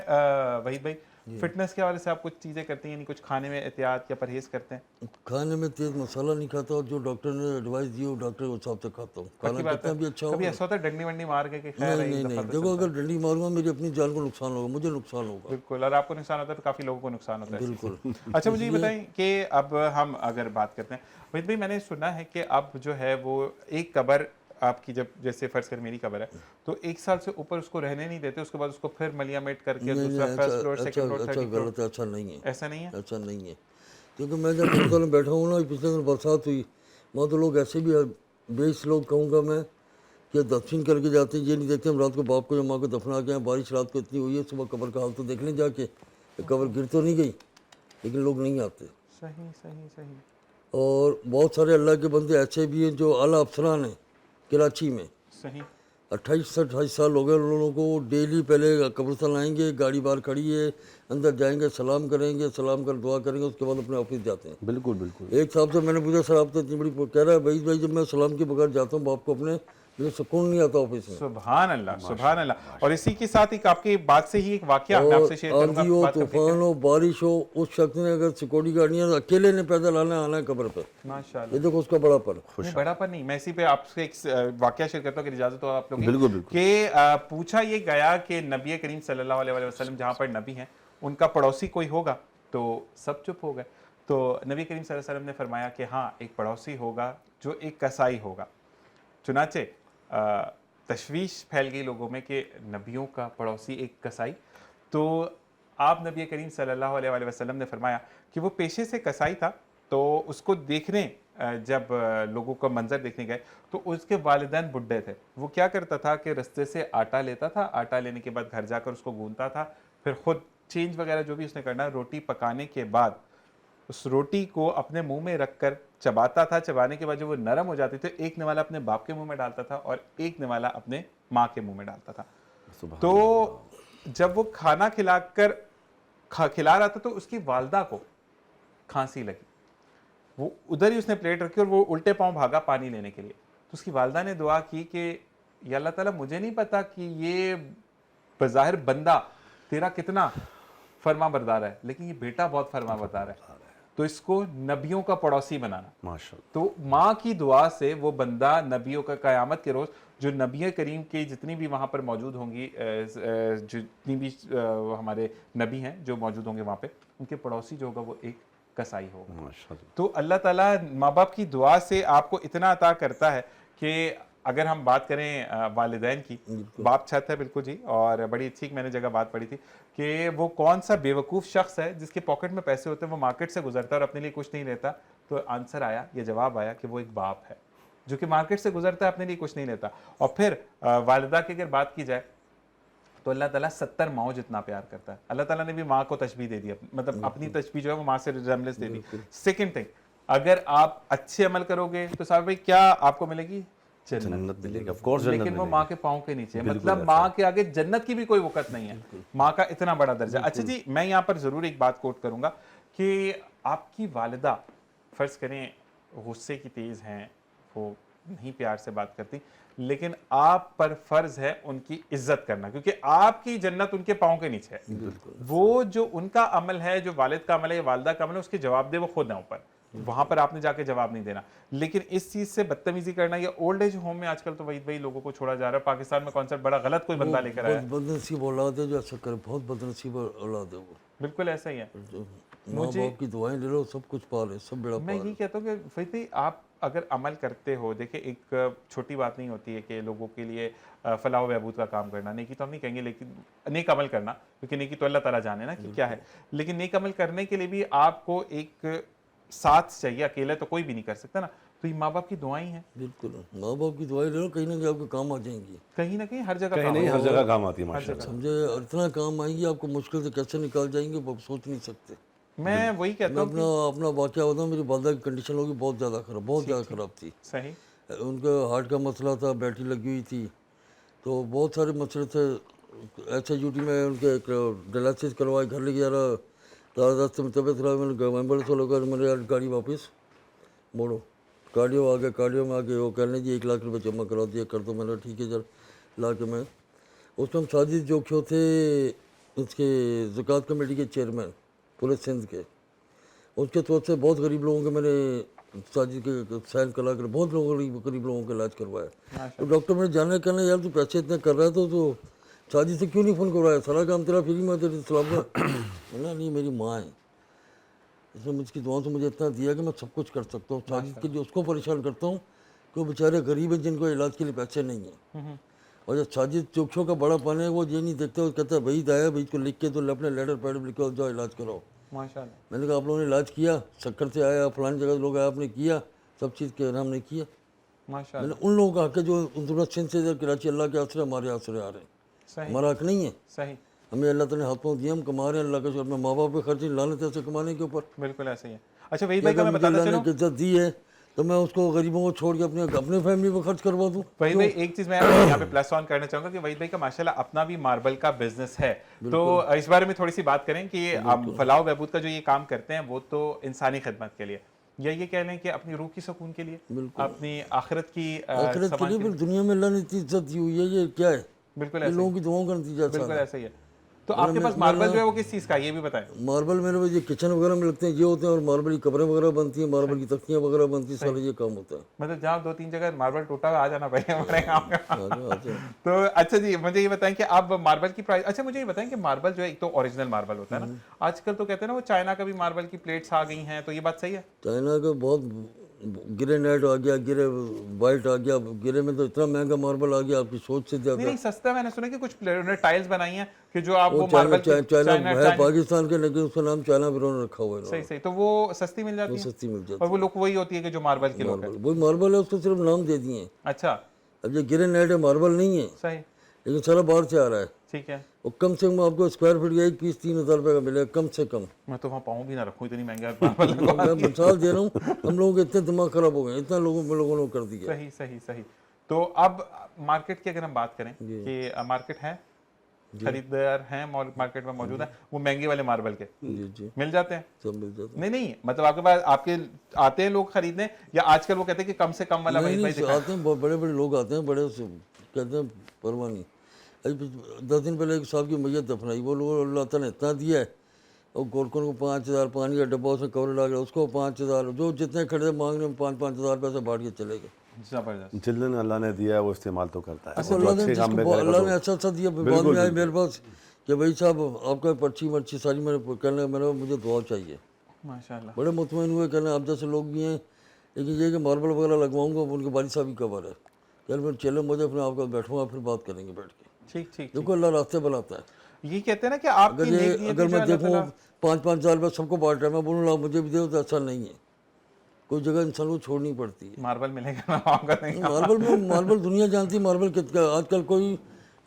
Speaker 1: वहीद भाई, फिटनेस के हवाले से आप कुछ चीज़ें करते हैं, यानी कुछ खाने में एहतियात या परहेज करते हैं?
Speaker 3: खाने में तेज मसाला नहीं खाता, और जो डॉक्टर ने एडवाइस दी वो डॉक्टर के हिसाब से खाता हूँ। खाना
Speaker 1: पक्की बात
Speaker 3: कितना
Speaker 1: है।
Speaker 3: भी अच्छा
Speaker 1: कभी
Speaker 3: होगा।
Speaker 1: ऐसा होता है डंडी वंडी मार के कि खैर
Speaker 3: नहीं
Speaker 1: एक
Speaker 3: नहीं
Speaker 1: दफा
Speaker 3: नहीं,
Speaker 1: तो
Speaker 3: देखो
Speaker 1: चलता है।
Speaker 3: अगर डंडी मारूंगा मेरी अपनी जान को नुकसान होगा, मुझे नुकसान होगा।
Speaker 1: बिल्कुल, और आपको नुकसान होता है तो काफ़ी लोगों को नुकसान होता है इसी से।
Speaker 3: बिल्कुल।
Speaker 1: अच्छा, मुझे ये बताएं कि अब हम अगर बात करते हैं वहीद भाई, मैंने सुना है कि अब जो है वो एक कब्र आपकी, जब जैसे फर्ज कर मेरी कब्र है तो 1 साल से ऊपर उसको रहने नहीं देते, उसके बाद उसको फिर मलियामेट करके
Speaker 3: नहीं
Speaker 1: दूसरा
Speaker 3: नहीं,
Speaker 1: फर्स्ट फ्लोर,
Speaker 3: अच्छा
Speaker 1: सेकंड फ्लोर,
Speaker 3: अच्छा
Speaker 1: थर्ड फ्लोर।
Speaker 3: गलत है, अच्छा नहीं है,
Speaker 1: ऐसा नहीं है?
Speaker 3: ऐसा नहीं है। क्योंकि मैं जब होटल में बैठा हूँ ना, पिछले दिन बरसात हुई, वहाँ तो लोग ऐसे भी बेस लोग कहूँगा मैं कि दफन करके जाते हैं, ये नहीं देखते हम रात को बाप को या माँ को दफना के आए। बारिश रात को इतनी हुई है, सुबह कब्र का हाल तो देख लें जाके, कब्र गिर तो नहीं गई, लेकिन लोग नहीं आते।
Speaker 1: सही सही सही।
Speaker 3: और बहुत सारे अल्लाह के बंदे ऐसे भी हैं जो आला अफसरान हैं कराची में,
Speaker 1: सही
Speaker 3: 28 से 28 साल हो गए उन लोगों को। डेली पहले कब्रिस्तान आएंगे, गाड़ी बाहर खड़ी है, अंदर जाएंगे, सलाम करेंगे, सलाम कर दुआ करेंगे, उसके बाद अपने ऑफिस जाते हैं।
Speaker 2: बिल्कुल बिल्कुल।
Speaker 3: एक साहब से मैंने पूछा, सर आप तो इतनी बड़ी, कह रहा है भाई जब मैं सलाम के बगैर जाता हूँ बाप को अपने, मुझे सुकून नहीं आता ऑफिस में।
Speaker 1: सुभान अल्लाह, सुभान अल्लाह। और इसी के साथ एक आपकी बात से ही एक वाकया मैं आपसे शेयर करूंगा।
Speaker 3: आंधी हो,
Speaker 1: बात कंप्लीट
Speaker 3: तूफान हो, बारिश हो, उस शख्स ने अगर सिक्योरिटी गार्ड अकेले ने पैदल आना है कब्र पर,
Speaker 1: करें। माशाल्लाह।
Speaker 3: ये देखो उसका बड़ा पर।
Speaker 1: नहीं, बड़ा पर नहीं, मैं इसी पे आपसे एक वाकया शेयर करता हूँ, अगर इजाजत हो आप लोग
Speaker 2: बिल्कुल, बिल्कुल।
Speaker 1: कि पूछा ये गया कि नबी करीम सल्लल्लाहु अलैहि वसल्लम जहाँ पर नबी हैं उनका पड़ोसी कोई होगा, तो सब चुप हो गए। तो नबी करीम सल्लल्लाहु अलैहि वसल्लम ने फरमाया कि हाँ, एक पड़ोसी होगा जो एक कसाई होगा। चुनाचे तशवीश फैल गई लोगों में कि नबियों का पड़ोसी एक कसाई। तो आप नबी करीम सल्लल्लाहु अलैहि वसल्लम ने फरमाया कि वो पेशे से कसाई था, तो उसको देखने जब लोगों का मंजर देखने गए तो उसके वालिदैन बुड्ढे थे। वो क्या करता था कि रास्ते से आटा लेता था, आटा लेने के बाद घर जाकर उसको गूंथता था, फिर खुद चेंज वगैरह जो भी उसने करना, रोटी पकाने के बाद उस रोटी को अपने मुंह में रखकर चबाता था। चबाने के बाद जब वो नरम हो जाती थी, एक निवाला अपने बाप के मुंह में डालता था और एक निवाला अपने माँ के मुंह में डालता था।
Speaker 2: सुभान
Speaker 1: तो जब वो खाना खिला रहा था तो उसकी वालदा को खांसी लगी। वो उधर ही उसने प्लेट रखी और वो उल्टे पांव भागा पानी लेने के लिए। तो उसकी वालदा ने दुआ की कि या अल्लाह ताला, मुझे नहीं पता कि ये बज़ाहिर बंदा तेरा कितना फरमा बरदार है, लेकिन ये बेटा बहुत फरमा बरदार है, तो इसको नबियों का पड़ोसी बनाना।
Speaker 2: माशाअल्लाह।
Speaker 1: तो माँ की दुआ से वो बंदा नबियों का क़यामत के रोज़ जो नबी करीम की जितनी भी वहाँ पर मौजूद होंगी, जितनी भी हमारे नबी हैं जो मौजूद होंगे वहाँ पे, उनके पड़ोसी जो होगा वो एक कसाई होगा।
Speaker 2: माशाअल्लाह।
Speaker 1: तो अल्लाह ताला माँ बाप की दुआ से आपको इतना अता करता है कि अगर हम बात करें वालिदैन की, बाप छत है बिल्कुल जी। और बड़ी अच्छी मैंने जगह बात पढ़ी थी कि वो कौन सा बेवकूफ़ शख्स है जिसके पॉकेट में पैसे होते हैं, वो मार्केट से गुजरता है और अपने लिए कुछ नहीं लेता। तो आंसर आया, ये जवाब आया कि वो एक बाप है जो कि मार्केट से गुजरता है, अपने लिए कुछ नहीं लेता। और फिर वालिदा की अगर बात की जाए तो अल्लाह ताला 70 माओ जितना प्यार करता है। अल्लाह ताला ने भी माँ को तशबीह दे दी, मतलब अपनी तशबीह जो है वो माँ से रिजेम्बलेंस दे दी। सेकंड थिंग, अगर आप अच्छे अमल करोगे तो साहब भाई क्या आपको मिलेगी?
Speaker 2: जन्नत मिलेगी, ऑफ कोर्स जन्नत
Speaker 1: लेकिन वो
Speaker 2: मिलेगी।
Speaker 1: माँ के पाँव के नीचे है,
Speaker 2: बिल्कुल
Speaker 1: मतलब
Speaker 2: ऐसा
Speaker 1: माँ के आगे जन्नत की भी कोई वक़्त नहीं है, माँ का इतना बड़ा दर्जा। अच्छा जी, मैं यहाँ पर ज़रूर एक बात कोट करूँगा कि आपकी वालिदा फ़र्ज़ करें गुस्से की तेज़ हैं, वो नहीं प्यार से बात करती, लेकिन आप पर फ़र्ज़ है उनकी इज्जत करना, क्योंकि आपकी जन्नत उनके पाँव के नीचे है। वो जो उनका अमल है, जो वालिद का अमल है या वालिदा का अमल है, उसके जवाब दे वो खुद है ऊपर, वहां पर आपने जाके जवाब नहीं देना। लेकिन इस चीज से बदतमीजी करना, या ओल्ड एज होम में आजकल तो वही लोगों को छोड़ा जा रहा है। पाकिस्तान में कॉन्सेप्ट बड़ा गलत कोई बंदा लेकर आया है।
Speaker 3: बदनसीब औलाद है जो ऐसा करे, बहुत बदनसीब औलाद है वो।
Speaker 1: बिल्कुल ऐसा ही है।
Speaker 3: माँ बाप की दुआएं ले लो, सब कुछ पार है, सब बेड़ा
Speaker 1: मैं
Speaker 3: पार
Speaker 1: यही
Speaker 3: है।
Speaker 1: कहता हूँ कि भाई आप अगर अमल करते हो, देखिए एक छोटी बात नहीं होती है कि लोगों के लिए फलाह व बहबूद का काम करना। नेकी तो हम नहीं कहेंगे, लेकिन नेक अमल करना, क्योंकि नेकी तो अल्लाह ताला जाने ना कि क्या है। लेकिन नेक अमल करने के लिए भी आपको एक साथ चाहिए, अकेले तो कोई भी नहीं कर सकता ना। तो ये माँ बाप की दुआएं हैं,
Speaker 3: बिल्कुल माँ बाप की दुआएं ले लो, कहीं ना कहीं आपके काम आ जाएंगी।
Speaker 1: कहीं ना कहीं हर जगह
Speaker 2: कहीं
Speaker 1: काम
Speaker 2: नहीं,
Speaker 1: है।
Speaker 2: हर जगह काम आती है माशाअल्लाह।
Speaker 3: समझे, इतना काम आएंगी आपको, मुश्किल से कैसे निकाल जाएंगे वो आप सोच नहीं सकते।
Speaker 1: मैं वही कहता
Speaker 3: मैं
Speaker 1: हूँ
Speaker 3: अपना अपना वाकया बताऊँ, मेरी वालदा की कंडीशन होगी बहुत ज़्यादा खराब, बहुत ज़्यादा खराब थी।
Speaker 1: सही।
Speaker 3: उनका हार्ट का मसला था, बैटरी लगी हुई थी, तो बहुत सारे मसले थे। SHUT में उनके डायलिसिस करवाए, घर लेके जा रहा, रास्ते में तबीयत खराब, मैंने एम्बुलेंस वालों का मैंने यार गाड़ी वापस मोड़ो। कार्डियो आ गया, कार्डियो में आके वो कहने जी 1 लाख रुपए जमा करा दिया, कर दो। मैंने ठीक है जब ला के मैं उसमें हम साजिद जोखियो थे, उसके ज़कात कमेटी के चेयरमैन पूरे सिंध के, उसके तौर से बहुत गरीब लोगों के मैंने साजिद के साइन करा कर बहुत गरीब लोगों का इलाज करवाया। तो डॉक्टर मेरे जाने कहना यार तू पैसे इतने कर रहा है तो साजिद से क्यों नहीं फ़ोन करवाया, सारा काम तेरा फ्री में तेरे सलाम का। मैंने नहीं, मेरी माँ है, इसने मुझकी दुआओं से मुझे इतना दिया कि मैं सब कुछ कर सकता हूँ। साजिद के लिए उसको परेशान करता हूँ कि वो बेचारे गरीब हैं जिनको इलाज के लिए पैसे नहीं हैं। और जब साजिद जोखियों का बड़ा पान है, वो ये नहीं देखते, वो कहता है भाई दाया भाई को लिख के तो अपने लेटर पैड में लिखो जाओ इलाज कराओ।
Speaker 1: माशाल्लाह।
Speaker 3: मैंने कहा आप लोगों ने इलाज किया, शक्कर से आया, फलानी जगह लोग आया, आपने किया, सब चीज़ के नाम ने किया।
Speaker 1: माशाल्लाह।
Speaker 3: मैंने उन लोगों का हक है जो उन सिंध से इधर कराची, अल्लाह के आसरे हमारे आसरे आ रहे हैं।
Speaker 1: सही।
Speaker 3: हमारा हक नहीं है,
Speaker 1: सही।
Speaker 3: हमें अल्लाह ताला ने हाथों दिए, हम कमा रहे हैं अल्लाह का शुक्र। अपने माँ बाप पे खर्च नहीं लाने थे कमाने के ऊपर।
Speaker 1: बिल्कुल ऐसे ही है। अच्छा वही
Speaker 3: कि
Speaker 1: भाई का
Speaker 3: अगर
Speaker 1: मैं
Speaker 3: मुझे
Speaker 1: बताना
Speaker 3: अल्लाह ने
Speaker 1: चलूं,
Speaker 3: इज्जत दी है तो मैं उसको गरीबों को छोड़ के अपने फैमिली पर खर्च करवा दूँ।
Speaker 1: वही भाई एक चीज मैं यहाँ पे प्लस ऑन करना चाहूंगा कि वही भाई का माशाल्लाह अपना भी मार्बल का बिजनेस है। तो इस बारे में थोड़ी सी बात करें कि फलाह बहबूद का जो ये काम करते हैं वो तो इंसानी खिदमत के लिए, या ये कह लें कि अपनी रूह की सुकून के लिए, अपनी आखिरत की
Speaker 3: आखिरत के लिए, फिर दुनिया में अल्लाह ने इतनी इज्जत दी हुई है, ये क्या है?
Speaker 1: बिल्कुल
Speaker 3: ये
Speaker 1: ऐसे
Speaker 3: लोगों की दुआओं का नतीजा
Speaker 1: बिल्कुल
Speaker 3: सारा।
Speaker 1: ऐसा ही है। तो आपके पास मार्बल जो है वो किस चीज का है ये भी बताएं।
Speaker 3: मार्बल मेरे पास ये किचन वगैरह में लगते हैं, ये होते हैं, और मार्बल की कब्रें वगैरह बनती हैं, मार्बल की तख्तियाँ वगैरह बनती हैं, सारा ये काम होता है।
Speaker 1: मतलब जहाँ 2-3 जगह मार्बल टूटा हुआ आ जाना पड़ेगा हमारे काम में।
Speaker 3: आजा।
Speaker 1: तो अच्छा जी, मुझे ये बताएं कि आप मार्बल की प्राइस, अच्छा मुझे ये बताएं कि मार्बल जो है एक तो ओरिजिनल मार्बल होता है ना, आजकल तो कहते हैं ना वो चाइना का भी मार्बल की प्लेट्स आ गई हैं, तो ये बात सही है?
Speaker 3: चाइना का बहुत गिरे नेट आ गया, गिरे वाइट आ गया, गिरे में तो इतना महंगा मार्बल आ गया आपकी सोच से ज्यादा।
Speaker 1: नहीं सस्ता, मैंने सुना कि कुछ उन्होंने टाइल्स बनाई हैं कि जो आप
Speaker 3: वो
Speaker 1: वो मार्बल
Speaker 3: चाइना है पाकिस्तान के, लेकिन उसका नाम चाइना भी उन्होंने रखा हुआ है।
Speaker 1: सही सही, तो वो सस्ती मिल जाती
Speaker 3: वो
Speaker 1: है
Speaker 3: सस्ती मिल जाती
Speaker 1: और वो लुक वही होती है कि जो मार्बल की लुक है।
Speaker 3: है। वही मार्बल है, उसको सिर्फ नाम दे दिए हैं।
Speaker 1: अच्छा
Speaker 3: अब ये गिरे नेट है, मार्बल नहीं है,
Speaker 1: सही,
Speaker 3: लेकिन सारा बाहर से आ रहा है।
Speaker 1: ठीक है।
Speaker 3: और कम से कम आपको स्क्वायर फीट का 21-3 हज़ार रुपये का मिलेगा, कम से कम।
Speaker 1: मैं तो वहाँ पाँव भी ना रखूँ, इतनी महंगा मार्बल लगवा
Speaker 3: मैं
Speaker 1: दिए।
Speaker 3: मिसाल दे रहा हूँ, हम लोगों के इतने दिमाग खराब हो गए, इतना लोगों ने कर दिया।
Speaker 1: सही सही सही। तो अब मार्केट की अगर हम बात करें कि मार्केट है खरीदार हैं मार्केट में मौजूद है, वो महंगे वाले मार्बल के
Speaker 3: जी जी
Speaker 1: मिल जाते हैं?
Speaker 3: सब मिल जाता है।
Speaker 1: नहीं नहीं, मतलब आपके पास आपके आते हैं लोग खरीदने, या आजकल वो कहते हैं कि कम से कम वाला
Speaker 3: नहीं
Speaker 1: वही
Speaker 3: नहीं
Speaker 1: दिखाएं?
Speaker 3: आते हैं, बहुत बड़े बड़े लोग आते हैं, बड़े से कहते हैं परवाह नहीं। अभी 10 दिन पहले एक साहब की मैयत दफनाई, वो लोग अल्लाह ताला ने इतना दिया है, और गोरखों को 5,000 पानी का डब्बा उसमें कवर डाल उसको 5,000, जो जितने खड़े मांगने में 5-5 हज़ार पैसे बांट के चले गए।
Speaker 1: जबरदस्त।
Speaker 2: जिस दिन अल्लाह ने दिया है वो इस्तेमाल तो करता है।
Speaker 3: तो
Speaker 2: जो
Speaker 3: अल्लाह ने
Speaker 2: अच्छे काम में
Speaker 3: जिसको
Speaker 2: करेगा
Speaker 3: अल्लाह
Speaker 2: तो-
Speaker 3: ने अच्छा अच्छा दिया, बाद में आए मेरे पास कि भाई साहब आपका पर्ची वर्ची सारी मैंने कहने मैंने मुझे दुआ चाहिए।
Speaker 1: माशाल्लाह।
Speaker 3: बड़े मुतमईन हुए, कहने आप जैसे लोग भी हैं, लेकिन ये कि मार्बल वगैरह लगवाऊंगा, उनके वालिद साहब की कबर है, कल मैं चलो मुझे अपने आप का बैठूंगा, फिर बात करेंगे बैठ के।
Speaker 1: ठीक ठीक।
Speaker 3: देखो अल्लाह रास्ते बनाता है।
Speaker 1: ये कहते हैं ना कि आपकी
Speaker 3: अगर ये
Speaker 1: नेक नियत
Speaker 3: अगर
Speaker 1: जो
Speaker 3: मैं
Speaker 1: है अल्लाह
Speaker 3: देखूँ
Speaker 1: ताला-
Speaker 3: 5-5 हज़ार रुपये सबको बांट रहा है, मैं बोलूँ मुझे भी दो, तो अच्छा नहीं है। कोई जगह इंसान को छोड़नी पड़ती है।
Speaker 1: मार्बल मिलेगा ना मांगा नहीं।
Speaker 3: मार्बल दुनिया जानती है मार्बल कितना, आजकल कोई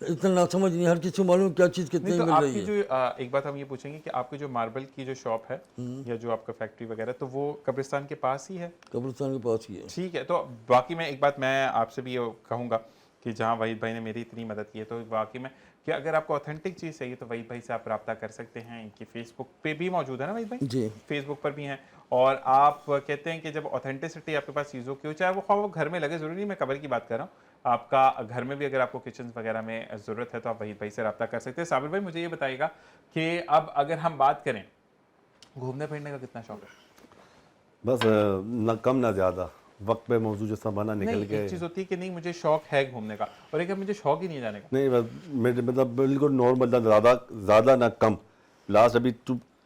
Speaker 3: इतना नासमझ नहीं, हर किसी को मालूम क्या चीज़ कितने
Speaker 1: नहीं
Speaker 3: की
Speaker 1: तो
Speaker 3: मिल रही
Speaker 1: आपकी
Speaker 3: है।
Speaker 1: जो एक बात हम ये पूछेंगे कि आपकी जो मार्बल की जो शॉप है या जो आपका फैक्ट्री वगैरह, तो वो कब्रिस्तान के पास ही है?
Speaker 3: कब्रिस्तान के पास ही है।
Speaker 1: ठीक है। तो बाकी मैं एक बात मैं आपसे भी ये कहूँगा कि जहाँ वहीद भाई ने मेरी इतनी मदद की है, तो बाकी में कि अगर आपको ऑथेंटिक चीज़ चाहिए तो वहीद भाई से आप रब्ता कर सकते हैं। इनकी फेसबुक पे भी मौजूद है ना वहीद भाई?
Speaker 3: जी
Speaker 1: फेसबुक पर भी हैं। और आप कहते हैं कि जब ऑथेंटिसिटी आपके पास चीज़ों की हो, चाहे वो ख्वाह वो घर में लगे, ज़रूरी नहीं मैं कबर की बात कर रहा हूँ, आपका घर में भी अगर आपको किचन वगैरह में ज़रूरत है तो आप वहीद भाई से रब्ता कर सकते हैं। साबिर भाई मुझे ये बताइएगा कि अब अगर हम बात करें, घूमने फिरने का कितना शौक है?
Speaker 2: बस ना कम ना ज़्यादा, वक्त पे मौजूद जो बना निकल
Speaker 1: नहीं,
Speaker 2: के।
Speaker 1: एक चीज़ होती है कि नहीं मुझे शौक है घूमने का, और एक है मुझे शौक ही नहीं है जाने का।
Speaker 2: नहीं बस मेरे मतलब बिल्कुल नॉर्मल था, ज़्यादा ज़्यादा ना कम। लास्ट अभी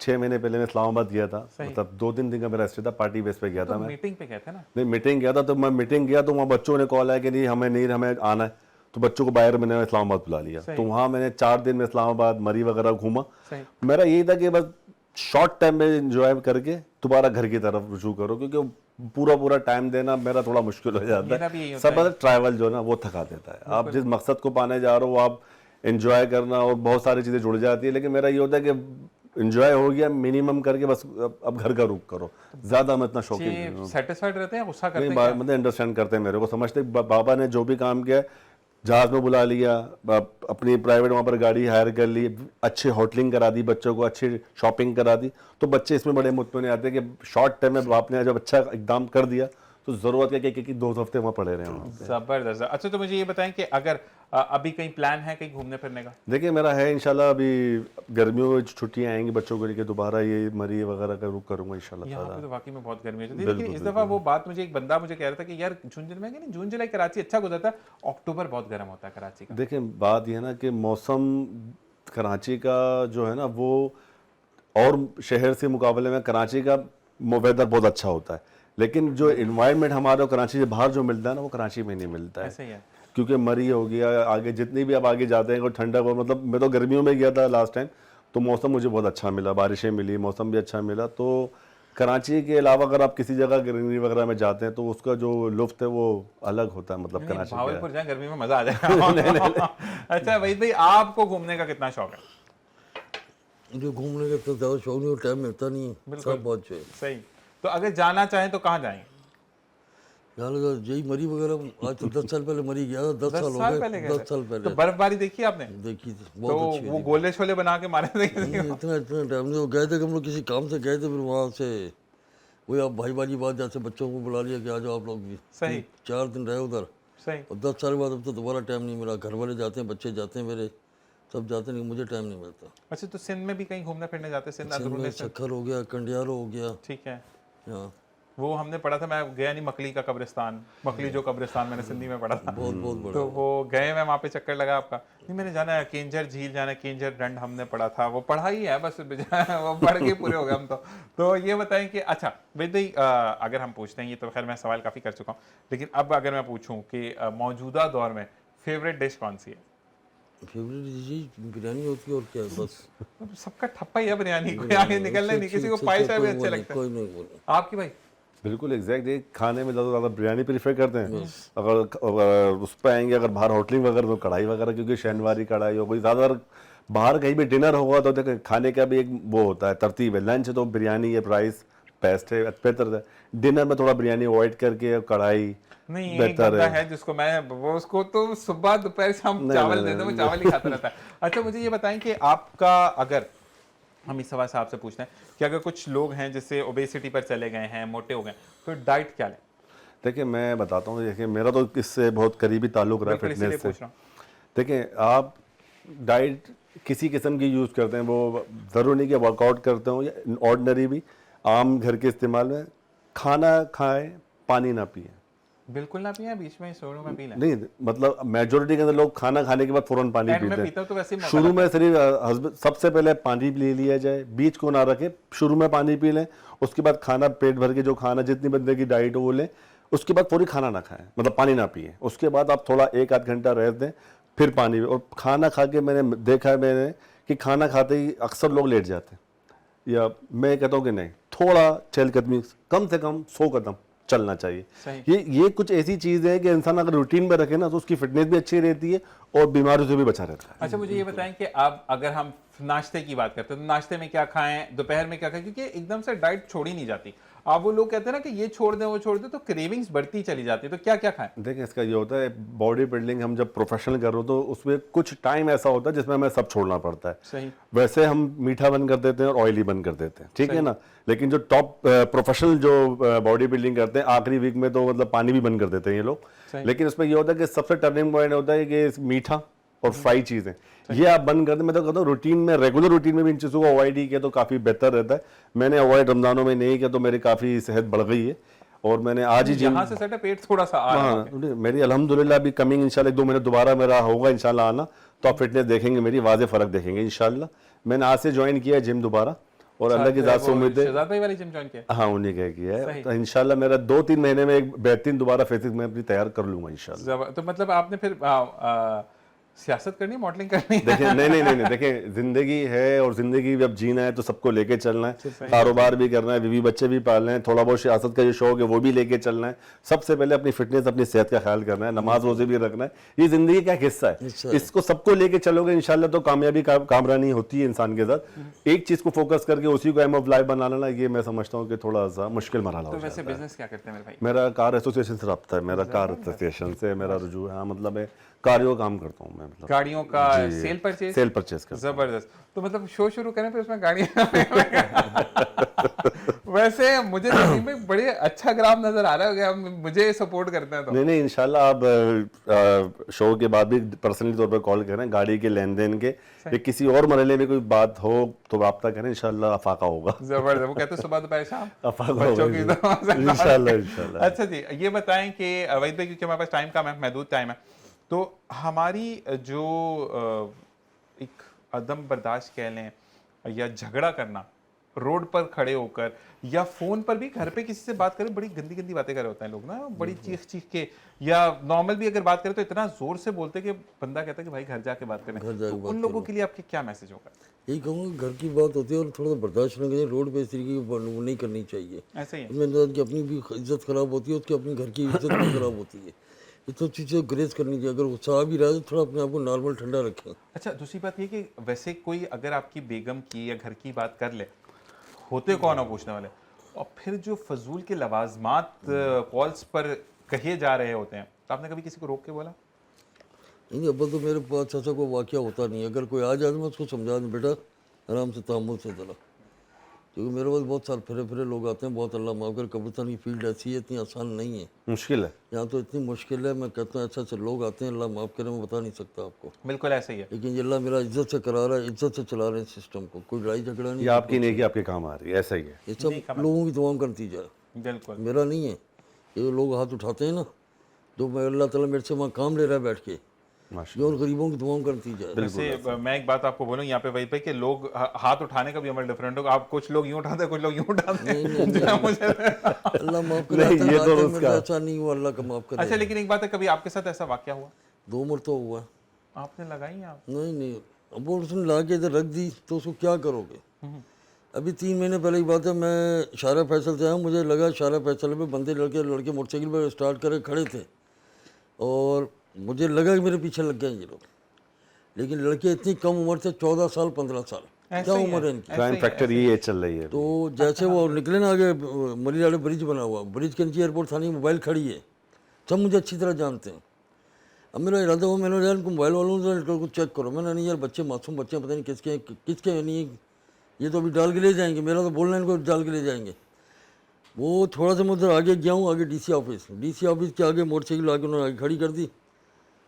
Speaker 2: 6 महीने पहले मैं इस्लामाबाद गया था, मतलब 2-3 दिन का मेरा स्टे था, पार्टी बेस पे गया था
Speaker 1: तो
Speaker 2: मैं।
Speaker 1: मीटिंग पे गए थे ना?
Speaker 2: नहीं मीटिंग गया था, तो मैं मीटिंग गया तो वहाँ बच्चों ने कॉल आया कि नहीं हमें आना है, तो बच्चों को बाहर मैंने इस्लामाबाद बुला लिया। तो वहाँ मैंने 4 दिन में इस्लामाबाद मरी वगैरह घूमा।
Speaker 1: सही।
Speaker 2: मेरा यही था कि बस शॉर्ट टाइम में इंजॉय करके दोबारा घर की तरफ रुजू करो, क्योंकि पूरा टाइम देना मेरा थोड़ा मुश्किल हो जाता
Speaker 1: मेरा भी यही
Speaker 2: है।
Speaker 1: होता
Speaker 2: सब ट्रैवल जो है ना वो थका देता है। आप जिस मकसद को पाने जा रहे हो आप इंजॉय करना, और बहुत सारी चीज़ें जुड़ जाती है, लेकिन मेरा ये होता है कि इंजॉय हो गया मिनिमम करके, बस अब घर का रुख करो, ज़्यादा मैं इतना शौकीन नहीं हूँ।
Speaker 1: सेटिस्फाइड रहते हैं, गुस्सा करते
Speaker 2: नहीं
Speaker 1: हैं क्या?
Speaker 2: मतलब अंडरस्टैंड करते हैं मेरे को, समझते बाबा ने जो भी काम किया है, जहाज में बुला लिया, अपनी प्राइवेट वहाँ पर गाड़ी हायर कर ली, अच्छी होटलिंग करा दी, बच्चों को अच्छी शॉपिंग करा दी, तो बच्चे इसमें बड़े मुतमईन आते हैं कि शॉर्ट टाइम में बाप ने जब अच्छा इकदाम कर दिया तो ज़रूरत है कि 2 हफ्ते वहाँ पड़े रहे वहाँ पे।
Speaker 1: जबरदस्त। अच्छा तो मुझे ये बताएं कि अगर अभी कहीं प्लान है कहीं घूमने फिरने का?
Speaker 2: देखिए मेरा है इंशाल्लाह, अभी गर्मियों में छुट्टियाँ आएंगी बच्चों को लेकर, दोबारा ये मरी वगैरह का रुख करूँगा इंशाल्लाह
Speaker 1: यहाँ
Speaker 2: ताला।
Speaker 1: पे तो वाकई में बहुत गर्मी होती है, लेकिन इस दफा वो बात मुझे एक बंदा मुझे कह रहा था कि यार जून जुलाई में नहीं, जून जुलाई कराची अच्छा गुजरता है, अक्टूबर बहुत गर्म होता है कराची का।
Speaker 2: देखिए बात ये है ना कि मौसम कराची का जो है ना वो और शहर से मुकाबले में कराची का वेदर बहुत अच्छा होता है, लेकिन जो इन्वायरमेंट हमारा कराची से बाहर जो मिलता है ना वो कराची में नहीं मिलता है।
Speaker 1: ऐसे ही है।
Speaker 2: क्योंकि मरी हो गया, आगे जितनी भी आप आगे जाते हैं कोई ठंडा हो, मतलब मैं तो गर्मियों में गया था लास्ट टाइम, तो मौसम मुझे बहुत अच्छा मिला, बारिशें मिली, मौसम भी अच्छा मिला। तो कराची के अलावा अगर आप किसी जगह ग्रीनरी वगैरह में जाते हैं तो उसका जो लुफ्त है वो अलग होता है, मतलब कराची का।
Speaker 1: भावलपुर जाए गर्मी में मजा आ जाएगा। अच्छा वहीद भाई आपको घूमने का कितना शौक है?
Speaker 3: मुझे घूमने का तो ज़्यादा शौक नहीं, और टाइम मिलता नहीं है, सब बहुत जो है।
Speaker 1: सही। तो अगर जाना चाहें तो कहाँ जाएंगे?
Speaker 3: यहाँ लगा यही मरी वगैरह, आज तो 10 साल पहले मरी गया था, 10 साल हो
Speaker 1: साल
Speaker 3: गए,
Speaker 1: पहले गए
Speaker 3: 10
Speaker 1: थे?
Speaker 3: साल पहले
Speaker 1: तो बर्फबारी देखी आपने?
Speaker 3: देखी थी,
Speaker 1: तो
Speaker 3: बहुत अच्छी
Speaker 1: वो गोले छोले बना के मारे थे?
Speaker 3: इतना इतना टाइम नहीं, वो गए थे कि हम लोग किसी काम से गए थे, फिर वहाँ से वही आप भाई वाली बात, जैसे बच्चों को बुला लिया कि आ जाओ आप लोग भी।
Speaker 1: सही।
Speaker 3: 4 दिन रहे उधर,
Speaker 1: सही।
Speaker 3: और 10 साल बाद अब तो दोबारा टाइम नहीं मिला। घर वाले जाते हैं, बच्चे जाते हैं मेरे, सब जाते नहीं, मुझे टाइम नहीं मिलता।
Speaker 1: अच्छा तो सिंध में भी कहीं घूमने फिरने जाते? सिंध
Speaker 3: सिंध
Speaker 1: अंदरूनी
Speaker 3: में
Speaker 1: सिंध?
Speaker 3: सक्खर हो गया, कंडियारो हो गया,
Speaker 1: ठीक है।
Speaker 3: हाँ
Speaker 1: वो हमने पढ़ा था, मैं गया नहीं, मकली का कब्रिस्तान, मकली जो कब्रिस्तान मैंने सिंधी में पढ़ा था,
Speaker 3: बहुत बहुत बड़ा।
Speaker 1: तो वो गए, मैं वहाँ पे चक्कर लगा आपका। नहीं मैंने जाना है केंजर झील, जाना है केंजर डंड, हमने पढ़ा था, वो पढ़ा ही है बस, वो पढ़ के पूरे हो गए हम तो ये बताएं कि अच्छा भाई अगर हम पूछते हैं, ये तो खैर मैं सवाल काफ़ी कर चुका हूँ, लेकिन अब अगर मैं पूछूँ कि मौजूदा दौर में फेवरेट डिश कौन सी है?
Speaker 3: फेवरेट डिश बिरयानी होती है, और क्या है, बस
Speaker 1: सबका ठप्पा ही है बिरयानी, कोई आगे निकलना नहीं, किसी को पाए भी अच्छे लगते हैं।
Speaker 3: कोई नहीं बोले।
Speaker 1: आपकी भाई?
Speaker 2: बिल्कुल एग्जैक्ट, ये खाने में ज़्यादा बिरयानी प्रीफर करते हैं। अगर उस पर आएंगे, अगर बाहर होटलिंग वगैरह तो कढ़ाई वगैरह, क्योंकि शहनवारी कढ़ाई हो गई, ज़्यादातर बाहर कहीं भी डिनर होगा तो देखो खाने का भी एक वो होता है तरतीब है, लंच तो बिरयानी है, राइस बेस्ट है, बेहतर है। डिनर में थोड़ा बिरयानी अवॉइड करके कढ़ाई
Speaker 1: नहीं, एक
Speaker 2: बेहतर
Speaker 1: बंदा
Speaker 2: है।
Speaker 1: है जिसको मैं, वो उसको तो सुबह दोपहर शाम
Speaker 2: नहीं,
Speaker 1: चावल
Speaker 2: नहीं,
Speaker 1: दे दो, वो
Speaker 2: नहीं।
Speaker 1: चावल ही खाता रहता है। अच्छा, मुझे ये बताएं कि आपका, अगर हम इस सवाल से आपसे पूछते हैं कि अगर कुछ लोग हैं जैसे ओबेसिटी पर चले गए हैं, मोटे हो गए, तो डाइट क्या लें?
Speaker 2: देखिए मैं बताता हूँ, देखिए मेरा तो इससे बहुत करीबी ताल्लुक रहा है
Speaker 1: बिल्कुल, इसीलिए
Speaker 2: फिटनेस से।
Speaker 1: पूछ रहा हूँ।
Speaker 2: देखिए आप डाइट किसी किस्म की यूज़ करते हैं, वो ज़रूरी नहीं कि वर्कआउट करते हो या ऑर्डिनरी भी आम घर के इस्तेमाल में, खाना खाएं, पानी ना पिए।
Speaker 1: बिल्कुल ना पिए, बीच में शुरू में पी लें।
Speaker 2: नहीं मतलब मेजोरिटी के अंदर लोग खाना खाने के बाद फ़ौरन पानी
Speaker 1: एंड में
Speaker 2: पीते
Speaker 1: पीता
Speaker 2: हैं।
Speaker 1: हूं तो वैसे ही
Speaker 2: शुरू में शरीर सबसे पहले पानी ले लिया जाए, बीच को ना रखें, शुरू में पानी पी लें, उसके बाद खाना पेट भर के जो खाना जितनी बंदे की डाइट हो वो लें, उसके बाद पूरी खाना ना खाएं, मतलब पानी ना पिए। उसके बाद आप थोड़ा 1 आध घंटा रह दें, फिर पानी। और खाना खा के मैंने देखा है कि खाना खाते ही अक्सर लोग लेट जाते हैं, या मैं कहता हूँ कि नहीं, थोड़ा चहलकदमी, कम से कम 100 कदम चलना चाहिए।
Speaker 1: सही।
Speaker 2: ये कुछ ऐसी चीज़ है कि इंसान अगर रूटीन में रखे ना तो उसकी फिटनेस भी अच्छी रहती है और बीमारियों से भी बचा रहता है।
Speaker 1: अच्छा, मुझे ये बताएं कि आप, अगर हम नाश्ते की बात करते हैं तो नाश्ते में क्या खाएं, दोपहर में क्या खाएं, क्योंकि एकदम से डाइट छोड़ी नहीं जाती। आप वो लोग कहते हैं ना कि ये छोड़ दें वो छोड़ दें, तो क्रेविंग्स बढ़ती चली जाती है, तो क्या क्या खाएं?
Speaker 2: देखिए इसका ये होता है, बॉडी बिल्डिंग हम जब प्रोफेशनल कर रहे हो तो उसमें कुछ टाइम ऐसा होता है जिसमें हमें सब छोड़ना पड़ता है।
Speaker 1: सही।
Speaker 2: वैसे हम मीठा बंद कर देते हैं और ऑयली बंद कर देते हैं, ठीक है
Speaker 1: सही।
Speaker 2: ना। लेकिन जो टॉप प्रोफेशनल जो बॉडी बिल्डिंग करते हैं आखिरी वीक में तो मतलब पानी भी बंद कर देते हैं ये लोग।
Speaker 1: सही।
Speaker 2: लेकिन उसमें ये होता है कि सबसे टर्निंग पॉइंट होता है कि मीठा और फ्राई चीज़ें ये आप बंद कर दें। मैं तो कहता हूँ रूटीन में, रेगुलर रूटीन में भी इन चीज़ों को अवॉइड ही किया तो काफ़ी बेहतर रहता है। मैंने अवॉइड रमज़ानों में नहीं किया तो मेरी काफ़ी सेहत बढ़ गई है और मैंने आज ही जिम,
Speaker 1: यहाँ से सटा पेट थोड़ा सा आ रहा है।
Speaker 2: हाँ मेरी अल्हम्दुलिल्लाह अभी कमिंग इंशाल्लाह 1-2 महीने दोबारा मेरा होगा इंशाल्लाह आना, तो आप फिटनेस देखेंगे, मेरी वाज़े फ़र्क देखेंगे इंशाल्लाह। मैंने आज से ज्वाइन किया है जिम दोबारा और अल्लाह की ज़ात से उम्मीद है।
Speaker 1: शहजाद भाई वाली जिम ज्वाइन किया?
Speaker 2: हाँ उन्हीं का किया है,
Speaker 1: सही।
Speaker 2: तो इंशाल्लाह मेरा 2-3 महीने में एक बेहतरीन दोबारा फिजिक में अपनी तैयार कर लूँगा इंशाल्लाह।
Speaker 1: तो मतलब आपने फिर सियासत करनी है, मॉडलिंग करनी है?
Speaker 2: देखिए नहीं देखिए जिंदगी है और जिंदगी जब जीना है तो सबको लेके चलना है, कारोबार भी करना है, बीवी बच्चे भी पालना है, थोड़ा बहुत सियासत का जो शौक है वो भी लेके चलना है। सबसे पहले अपनी फिटनेस, अपनी सेहत का ख्याल करना है, नमाज रोजे भी रखना है। ये जिंदगी का हिस्सा है, इसको सबको लेके चलोगे इंशाल्लाह तो कामयाबी कामरानी होती है इंसान के साथ। एक चीज को फोकस करके उसी को एम ऑफ लाइफ बना लेना, ये मैं समझता हूँ कि थोड़ा सा मुश्किल मरहला
Speaker 1: तो
Speaker 2: हो
Speaker 1: वैसे
Speaker 2: जाता है।
Speaker 1: बिजनेस क्या करते हैं मेरे भाई?
Speaker 2: मेरा कार एसोसिएशन से रब्ता है, मेरा कार एसोसिएशन से मेरा रुजू है। हाँ मतलब मैं कारियों काम करता हूँ मैं, मतलब
Speaker 1: गाड़ियों का सेल परचेज?
Speaker 2: सेल परचेज करता हूँ।
Speaker 1: जबरदस्त। तो मतलब शो शुरू करें फिर उसमें गाड़ियां वैसे मुझे देखने में बड़े अच्छा ग्राफ नजर आ रहा है, अगर मुझे सपोर्ट करते हैं तो।
Speaker 2: नहीं इंशाल्लाह आप शो के बाद भी पर्सनली तौर पर कॉल करें, गाड़ी के लेन देन के या किसी और मरहले में कोई बात हो तो रब्ता करें, इंशाल्लाह अफाका होगा।
Speaker 1: जबरदस्त। वो कहते हैं सुबह दोपहर शाम
Speaker 2: अफाका
Speaker 1: बच्चों
Speaker 2: होगा
Speaker 1: की दुआ से
Speaker 2: इंशाल्लाह।
Speaker 1: अच्छा जी, ये बताएं कि वहीद भाई, क्योंकि हमारे पास टाइम कम है, महदूद टाइम है, तो हमारी जो एक अदम बर्दाश्त कह लें या झगड़ा करना रोड पर खड़े होकर या फोन पर भी, घर पे किसी से बात करें, बड़ी गंदी गंदी बातें कर रहे होते हैं लोग ना, बड़ी चीख चीख के, या नॉर्मल भी अगर बात करें तो इतना जोर से बोलते हैं कि बंदा कहता है कि भाई घर जाके बात करें।
Speaker 3: घर जाके
Speaker 1: तो
Speaker 3: बात
Speaker 1: उन लोगों के लिए आपके क्या मैसेज होगा?
Speaker 3: यही कहूँगा, घर की बात होती है और थोड़ा सा बर्दाश्त करना चाहिए। रोड पे इस तरीके की वो नहीं करनी चाहिए।
Speaker 1: ऐसा ही है।
Speaker 3: उसमें इंसान की अपनी भी इज्जत खराब होती है, उसकी अपनी घर की इज्जत भी खराब होती है। ये सब चीज़ें ग्रेस करनी चाहिए। अगर गुस्सा आ भी रहा है तो थोड़ा अपने आप को नॉर्मल ठंडा रखें।
Speaker 1: अच्छा, दूसरी बात ये कि वैसे कोई अगर आपकी बेगम की या घर की बात कर ले, होते कौन हो पूछने वाले, और फिर जो फजूल के लवाजमात कॉल्स पर कहे जा रहे होते हैं, तो आपने कभी किसी को रोक के बोला?
Speaker 3: नहीं, अब तो मेरे पास ऐसा कोई वाक़या होता नहीं है। अगर कोई आ जाए तो मैं उसको समझा दूँ, बेटा आराम से तहम्मुल से चला। क्योंकि मेरे पास बहुत सारे फिरे लोग आते हैं, बहुत अल्लाह माफ़ करे, कब्रिस्तान की फील्ड ऐसी है, इतनी आसान नहीं है,
Speaker 2: मुश्किल है।
Speaker 3: यहाँ तो इतनी मुश्किल है। मैं कहता हूँ ऐसे लोग आते हैं, अल्लाह माफ़ करे, मैं बता नहीं सकता आपको।
Speaker 1: बिल्कुल ऐसे ही है।
Speaker 3: लेकिन ये अल्लाह मेरा इज्जत से करा रहा है, इज्जत से चला रहे हैं सिस्टम को, कोई लड़ाई झगड़ा नहीं।
Speaker 2: ये आपकी नहीं कि आपके काम आ रही है, ऐसा ही है।
Speaker 3: ये सब लोगों की दुआओं का नतीजा है,
Speaker 1: बिल्कुल।
Speaker 3: मेरा नहीं है। ये लोग हाथ उठाते हैं ना, तो मैं अल्लाह ताला मेरे से वहाँ काम ले रहा है बैठ के, ये और गरीबों की दुआओं का नतीजा है।
Speaker 1: वैसे मैं एक बात आपको बोलूं यहाँ पे वही पे कि लोग हाथ उठाने का भी अमल डिफरेंट होगा। आप कुछ लोग यूं उठाते हैं, कुछ लोग यूं उठाते हैं। मुझे
Speaker 3: अल्लाह माफ़ करे,
Speaker 2: नहीं, ये तो
Speaker 3: मेरा ऐसा नहीं हुआ, अल्लाह का माफ़ करे।
Speaker 1: अच्छा, लेकिन एक बात है, कभी आपके साथ ऐसा वाकया हुआ?
Speaker 3: 2 मरतबा हुआ है।
Speaker 1: आपने लगाई हैं आप?
Speaker 3: नहीं, अब वो उसने ला के इधर रख दी तो उसको क्या करोगे। अभी 3 महीने पहले की बात है, मैं शारा फैसल से आया, मुझे लगा शारा फैसल में बंदे लड़के मोटरसाइकिल पर स्टार्ट करे खड़े थे और मुझे लगा कि मेरे पीछे लग गए ये लोग। लेकिन लड़के इतनी कम उम्र थे, 14 साल 15 साल।
Speaker 1: ऐसा
Speaker 3: क्या
Speaker 1: ही
Speaker 3: उम्र है
Speaker 1: है,
Speaker 3: इनकी?
Speaker 1: ऐसा
Speaker 2: क्राइम
Speaker 1: ही है,
Speaker 2: फैक्टर
Speaker 1: ऐसा ही
Speaker 2: ये चल रही है।
Speaker 3: तो जैसे वो निकले ना आगे मरीवाड़े ब्रिज बना हुआ, ब्रिज के नीचे एयरपोर्ट थाने की मोबाइल खड़ी है, सब मुझे अच्छी तरह जानते हैं। अब मेरा इरादा हुआ, मैंने यार इनको मोबाइल वालों से नेटवर्क को चेक करो। मैंने नहीं यार, बच्चे मासूम बच्चे हैं, पता नहीं किसके हैं, किसके हैं नहीं, ये तो अभी डाल के ले जाएंगे, मेरा तो बोलना है इनको डाल के ले जाएंगे। वो थोड़ा सा मैं उधर आगे गया हूँ, आगे डीसी ऑफिस के आगे मोटरसाइकिल आगे उन्होंने आगे खड़ी कर दी,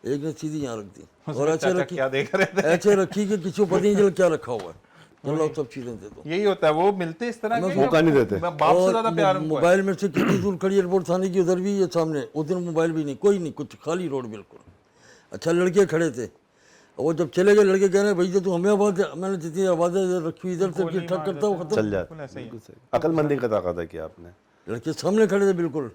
Speaker 3: एक ने सीधी यहाँ रख दी और
Speaker 1: उसमें
Speaker 3: ऐसे
Speaker 1: चाचा
Speaker 3: रखी,
Speaker 1: क्या देख रहे थे?
Speaker 3: ऐसे रखी कि किसी को पता नहीं चला क्या रखा हुआ है। चलो सब चीज़ें दे दो।
Speaker 1: यही होता है, वो मिलते इस तरह के
Speaker 2: मौका नहीं देते।
Speaker 1: बाप से ज्यादा प्यार उनको है।
Speaker 3: मोबाइल में से कितनी दूर खड़ी एयरपोर्ट थाने की, उधर भी ये सामने, उस दिन मोबाइल भी नहीं, कोई नहीं, कुछ खाली रोड बिल्कुल। अच्छा लड़के खड़े थे, और वो जब चले गए लड़के कह रहे हैं भैया तू हमें आवाज़ दे। मैंने जितनी आवाज़ें रखी इधर से
Speaker 1: गोली
Speaker 3: ठक
Speaker 1: मार
Speaker 3: करता वो
Speaker 1: देते हैं।
Speaker 3: खत्म।
Speaker 2: चल जाते
Speaker 1: बिल्कुल ऐसा ही है।
Speaker 2: बिल्कुल सही, अकलमंदी का ताकत किया आपने।
Speaker 3: लड़के सामने खड़े थे बिल्कुल,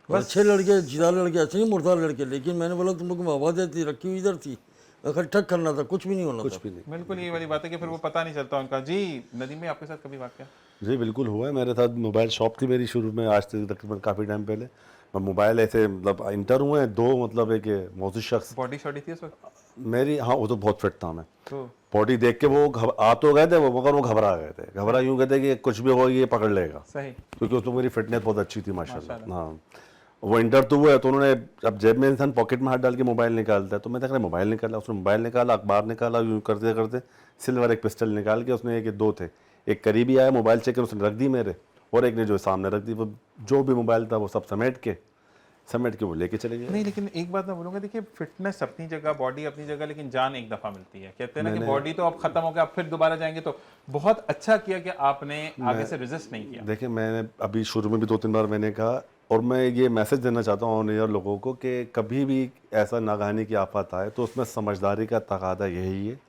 Speaker 3: और अच्छे लड़के, जिदार लड़के, ऐसे नहीं मुर्दार लड़के। लेकिन मैंने बोला तुम लोग आवाज़ देती रखी हुई इधर थी, अगर ठक करना था, कुछ भी नहीं होना था।
Speaker 2: भी नहीं।
Speaker 1: बिल्कुल ये वाली बात है कि फिर वो पता नहीं चलता उनका। जी नदीम भाई, आपके साथ कभी वाकया?
Speaker 2: जी बिल्कुल हुआ है मेरे साथ। मोबाइल शॉप थी मेरी शुरू में, आज से तकरीबन काफ़ी टाइम पहले। मैं मोबाइल ऐसे मतलब इंटर हुए हैं दो, मतलब एक मौजूद शख्स
Speaker 1: बॉडी शॉडी थी उस वक्त
Speaker 2: मेरी, हाँ वो तो बहुत फिट था मैं।
Speaker 1: तो?
Speaker 2: बॉडी देख के वो आ तो गए थे वो, मगर वो घबरा गए थे। घबरा यूँ गए थे कि कुछ भी होगा ये पकड़ लेगा,
Speaker 1: सही।
Speaker 2: क्योंकि उसमें मेरी फिटनेस बहुत अच्छी थी माशाल्लाह। हाँ वो इंटर तो हुआ है, तो उन्होंने, अब जेब में इंसान पॉकेट में हाथ डाल के मोबाइल निकालता है, तो मैं देख रहा मोबाइल निकाला, उसने मोबाइल निकाला, अखबार निकाला, यूँ करते करते सिल्वर एक पिस्टल निकाल के उसने, एक दो थे, एक करीबी आया मोबाइल चेक कर उसने रख दी मेरे, और एक ने जो सामने रख दी, वो जो भी मोबाइल था वो सब समेट के वो लेके चले गए।
Speaker 1: नहीं, लेकिन एक बात मैं बोलूंगा, देखिए फिटनेस अपनी जगह, बॉडी अपनी जगह, लेकिन जान एक दफा मिलती है। कहते हैं ना कि बॉडी तो अब खत्म हो गया, अब फिर दोबारा जाएंगे। तो बहुत अच्छा किया कि आपने आगे से रेजिस्ट नहीं किया।
Speaker 2: देखिए मैंने अभी शुरू में भी 2-3 बार मैंने कहा, और मैं ये मैसेज देना चाहता हूँ ऑन एयर लोगों को कि कभी भी ऐसा नागहानी की आफत आए तो उसमें समझदारी का तकादा यही है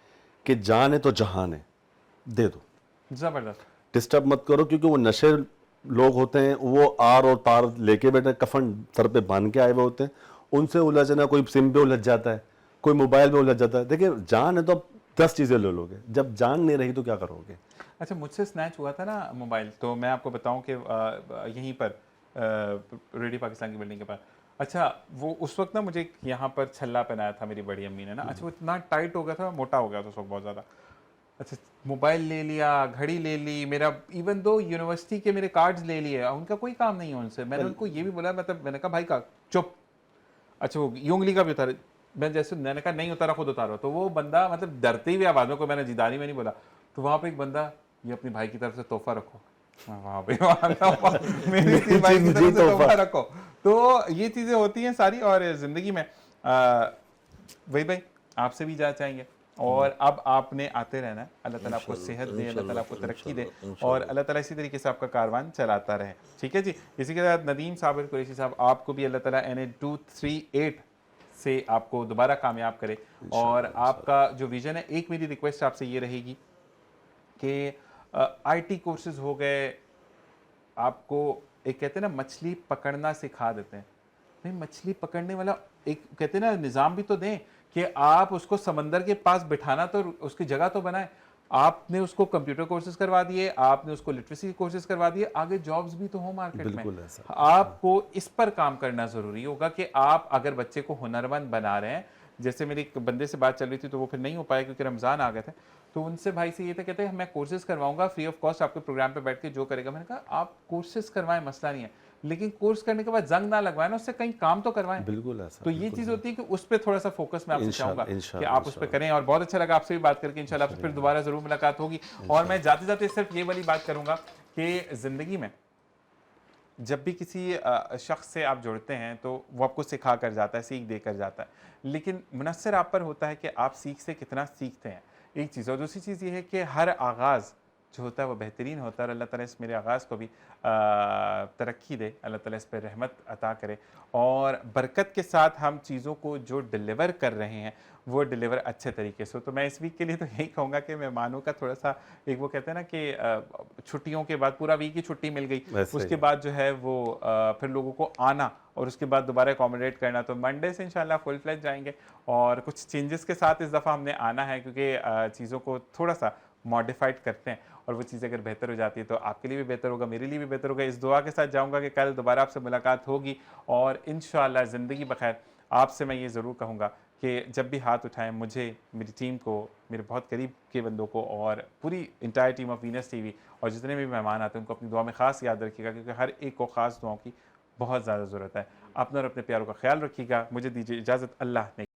Speaker 2: कि जान है तो जहान है, दे दो,
Speaker 1: जबरदस्त।
Speaker 2: डिस्टर्ब मत करो। क्योंकि वो नशे लोग होते हैं, वो आर और तार लेके बैठे, कफन सर पे बांध के आए हुए होते हैं, उनसे उलझना, कोई सिम पे उलझ जाता है, कोई मोबाइल पे उलझ जाता है। देखिए जान है तो आप 10 चीज़ें ले लोगे, जब जान नहीं रही तो क्या करोगे।
Speaker 1: अच्छा, मुझसे स्नैच हुआ था ना मोबाइल, तो मैं आपको बताऊं कि यहीं पर रेडियो पाकिस्तान की बिल्डिंग के पास। अच्छा, वो उस वक्त ना मुझे यहाँ पर छल्ला पहनाया था मेरी बड़ी अम्मी ने ना। अच्छा, वो इतना टाइट हो गया था, मोटा हो गया था उस वक्त बहुत ज़्यादा। अच्छा, मोबाइल ले लिया, घड़ी ले ली, मेरा इवन दो यूनिवर्सिटी के मेरे कार्ड्स ले लिए, उनका कोई काम नहीं है उनसे। मैंने उनको ये भी बोला, मतलब मैंने कहा भाई का चुप। अच्छा, वो ये उंगली का भी उतारा, मैं जैसे मैंने कहा नहीं उतारा, खुद उतारो। तो वो बंदा मतलब डरती हुई आवाज़ में, को मैंने जिदारी में नहीं बोला, तो वहाँ पे एक बंदा, ये अपने भाई की तरफ से तोहफा रखो, वहाँ पे मेरे भाई की तरफ से तोहफा रखो। तो ये चीज़ें होती हैं सारी, और ज़िंदगी में वही भाई आपसे भी जा चाहेंगे। और अब आपने आते रहना है। अल्लाह ताला आपको सेहत दे, अल्लाह ताला आपको तरक्की दे, और अल्लाह ताला इसी तरीके से आपका कारवान चलाता रहे। ठीक है जी। इसी के साथ नदीम साबिर कुरैशी साहब, आपको भी अल्लाह ताला NA238 से आपको दोबारा कामयाब करे। और आपका जो विज़न है, एक मेरी रिक्वेस्ट आपसे ये रहेगी कि IT कोर्सेज हो गए, आपको एक कहते हैं ना मछली पकड़ना सिखा देते हैं, नहीं मछली पकड़ने वाला एक कहते हैं ना निज़ाम भी तो दें कि आप उसको समंदर के पास बिठाना, तो उसकी जगह तो बनाएं। आपने उसको कंप्यूटर कोर्सेज करवा दिए, आपने उसको लिटरेसी कोर्सेज करवा दिए, आगे जॉब्स भी तो हो मार्केट में। आपको इस पर काम करना ज़रूरी होगा कि आप अगर बच्चे को हुनरमंद बना रहे हैं। जैसे मेरी एक बंदे से बात चल रही थी, तो वो फिर नहीं हो पाया क्योंकि रमज़ान आ गए थे। तो उनसे भाई से ये था, कहते हैं मैं कोर्सेज करवाऊंगा फ्री ऑफ कॉस्ट, आपके प्रोग्राम पे बैठ के जो करेगा। मैंने कहा आप कोर्सेज करवाएं, मसला नहीं है, लेकिन कोर्स करने के बाद जंग ना लगवाएं ना, उससे कहीं काम तो करवाएं।
Speaker 2: बिल्कुल ऐसा।
Speaker 1: तो ये चीज़ होती है कि उस पर थोड़ा सा फोकस मैं आपसे चाहूँगा कि आप उस पर करें। और बहुत अच्छा लगा आपसे भी बात करके, इंशाल्लाह आपसे फिर दोबारा ज़रूर मुलाकात होगी। और मैं जाते जाते सिर्फ ये वाली बात करूँगा कि ज़िंदगी में जब भी किसी शख्स से आप जुड़ते हैं तो वो आपको सिखा कर जाता है, सीख दे कर जाता है, लेकिन मुनस्सर आप पर होता है कि आप सीख से कितना सीखते हैं, एक चीज़। और दूसरी चीज़ ये है कि हर आगाज़ जो होता है वो बेहतरीन होता है। और अल्लाह ताला इस मेरे आगाज़ को भी तरक्की दे, अल्लाह ताला इस पर रहमत अता करे, और बरकत के साथ हम चीज़ों को जो डिलीवर कर रहे हैं वो डिलीवर अच्छे तरीके से हो। तो मैं इस वीक के लिए तो यही कहूँगा कि मेहमानों का थोड़ा सा, एक वो कहते हैं ना कि छुट्टियों के बाद पूरा वीक की छुट्टी मिल गई, उसके बाद जो है वो फिर लोगों को आना और उसके बाद दोबारा अकोमोडेट करना। तो मंडे से इंशाल्लाह फुल फ्लेज जाएंगे, और कुछ चेंजेस के साथ इस दफ़ा हमने आना है, क्योंकि चीज़ों को थोड़ा सा मॉडिफाइड करते हैं, और वो चीज़ अगर बेहतर हो जाती है तो आपके लिए भी बेहतर होगा, मेरे लिए भी बेहतर होगा। इस दुआ के साथ जाऊँगा कि कल दोबारा आपसे मुलाकात होगी, और इंशाअल्लाह ज़िंदगी बखैर। आपसे मैं ये ज़रूर कहूँगा कि जब भी हाथ उठाएं मुझे, मेरी टीम को, मेरे बहुत करीब के बंदों को और पूरी entire team of Venus TV और जितने भी मेहमान आते हैं उनको अपनी दुआ में ख़ास याद रखिएगा, क्योंकि हर एक को ख़ास दुआओं की बहुत ज़्यादा ज़रूरत है। अपना और अपने प्यारों का ख्याल रखिएगा। मुझे दीजिए इजाज़त। अल्लाह ने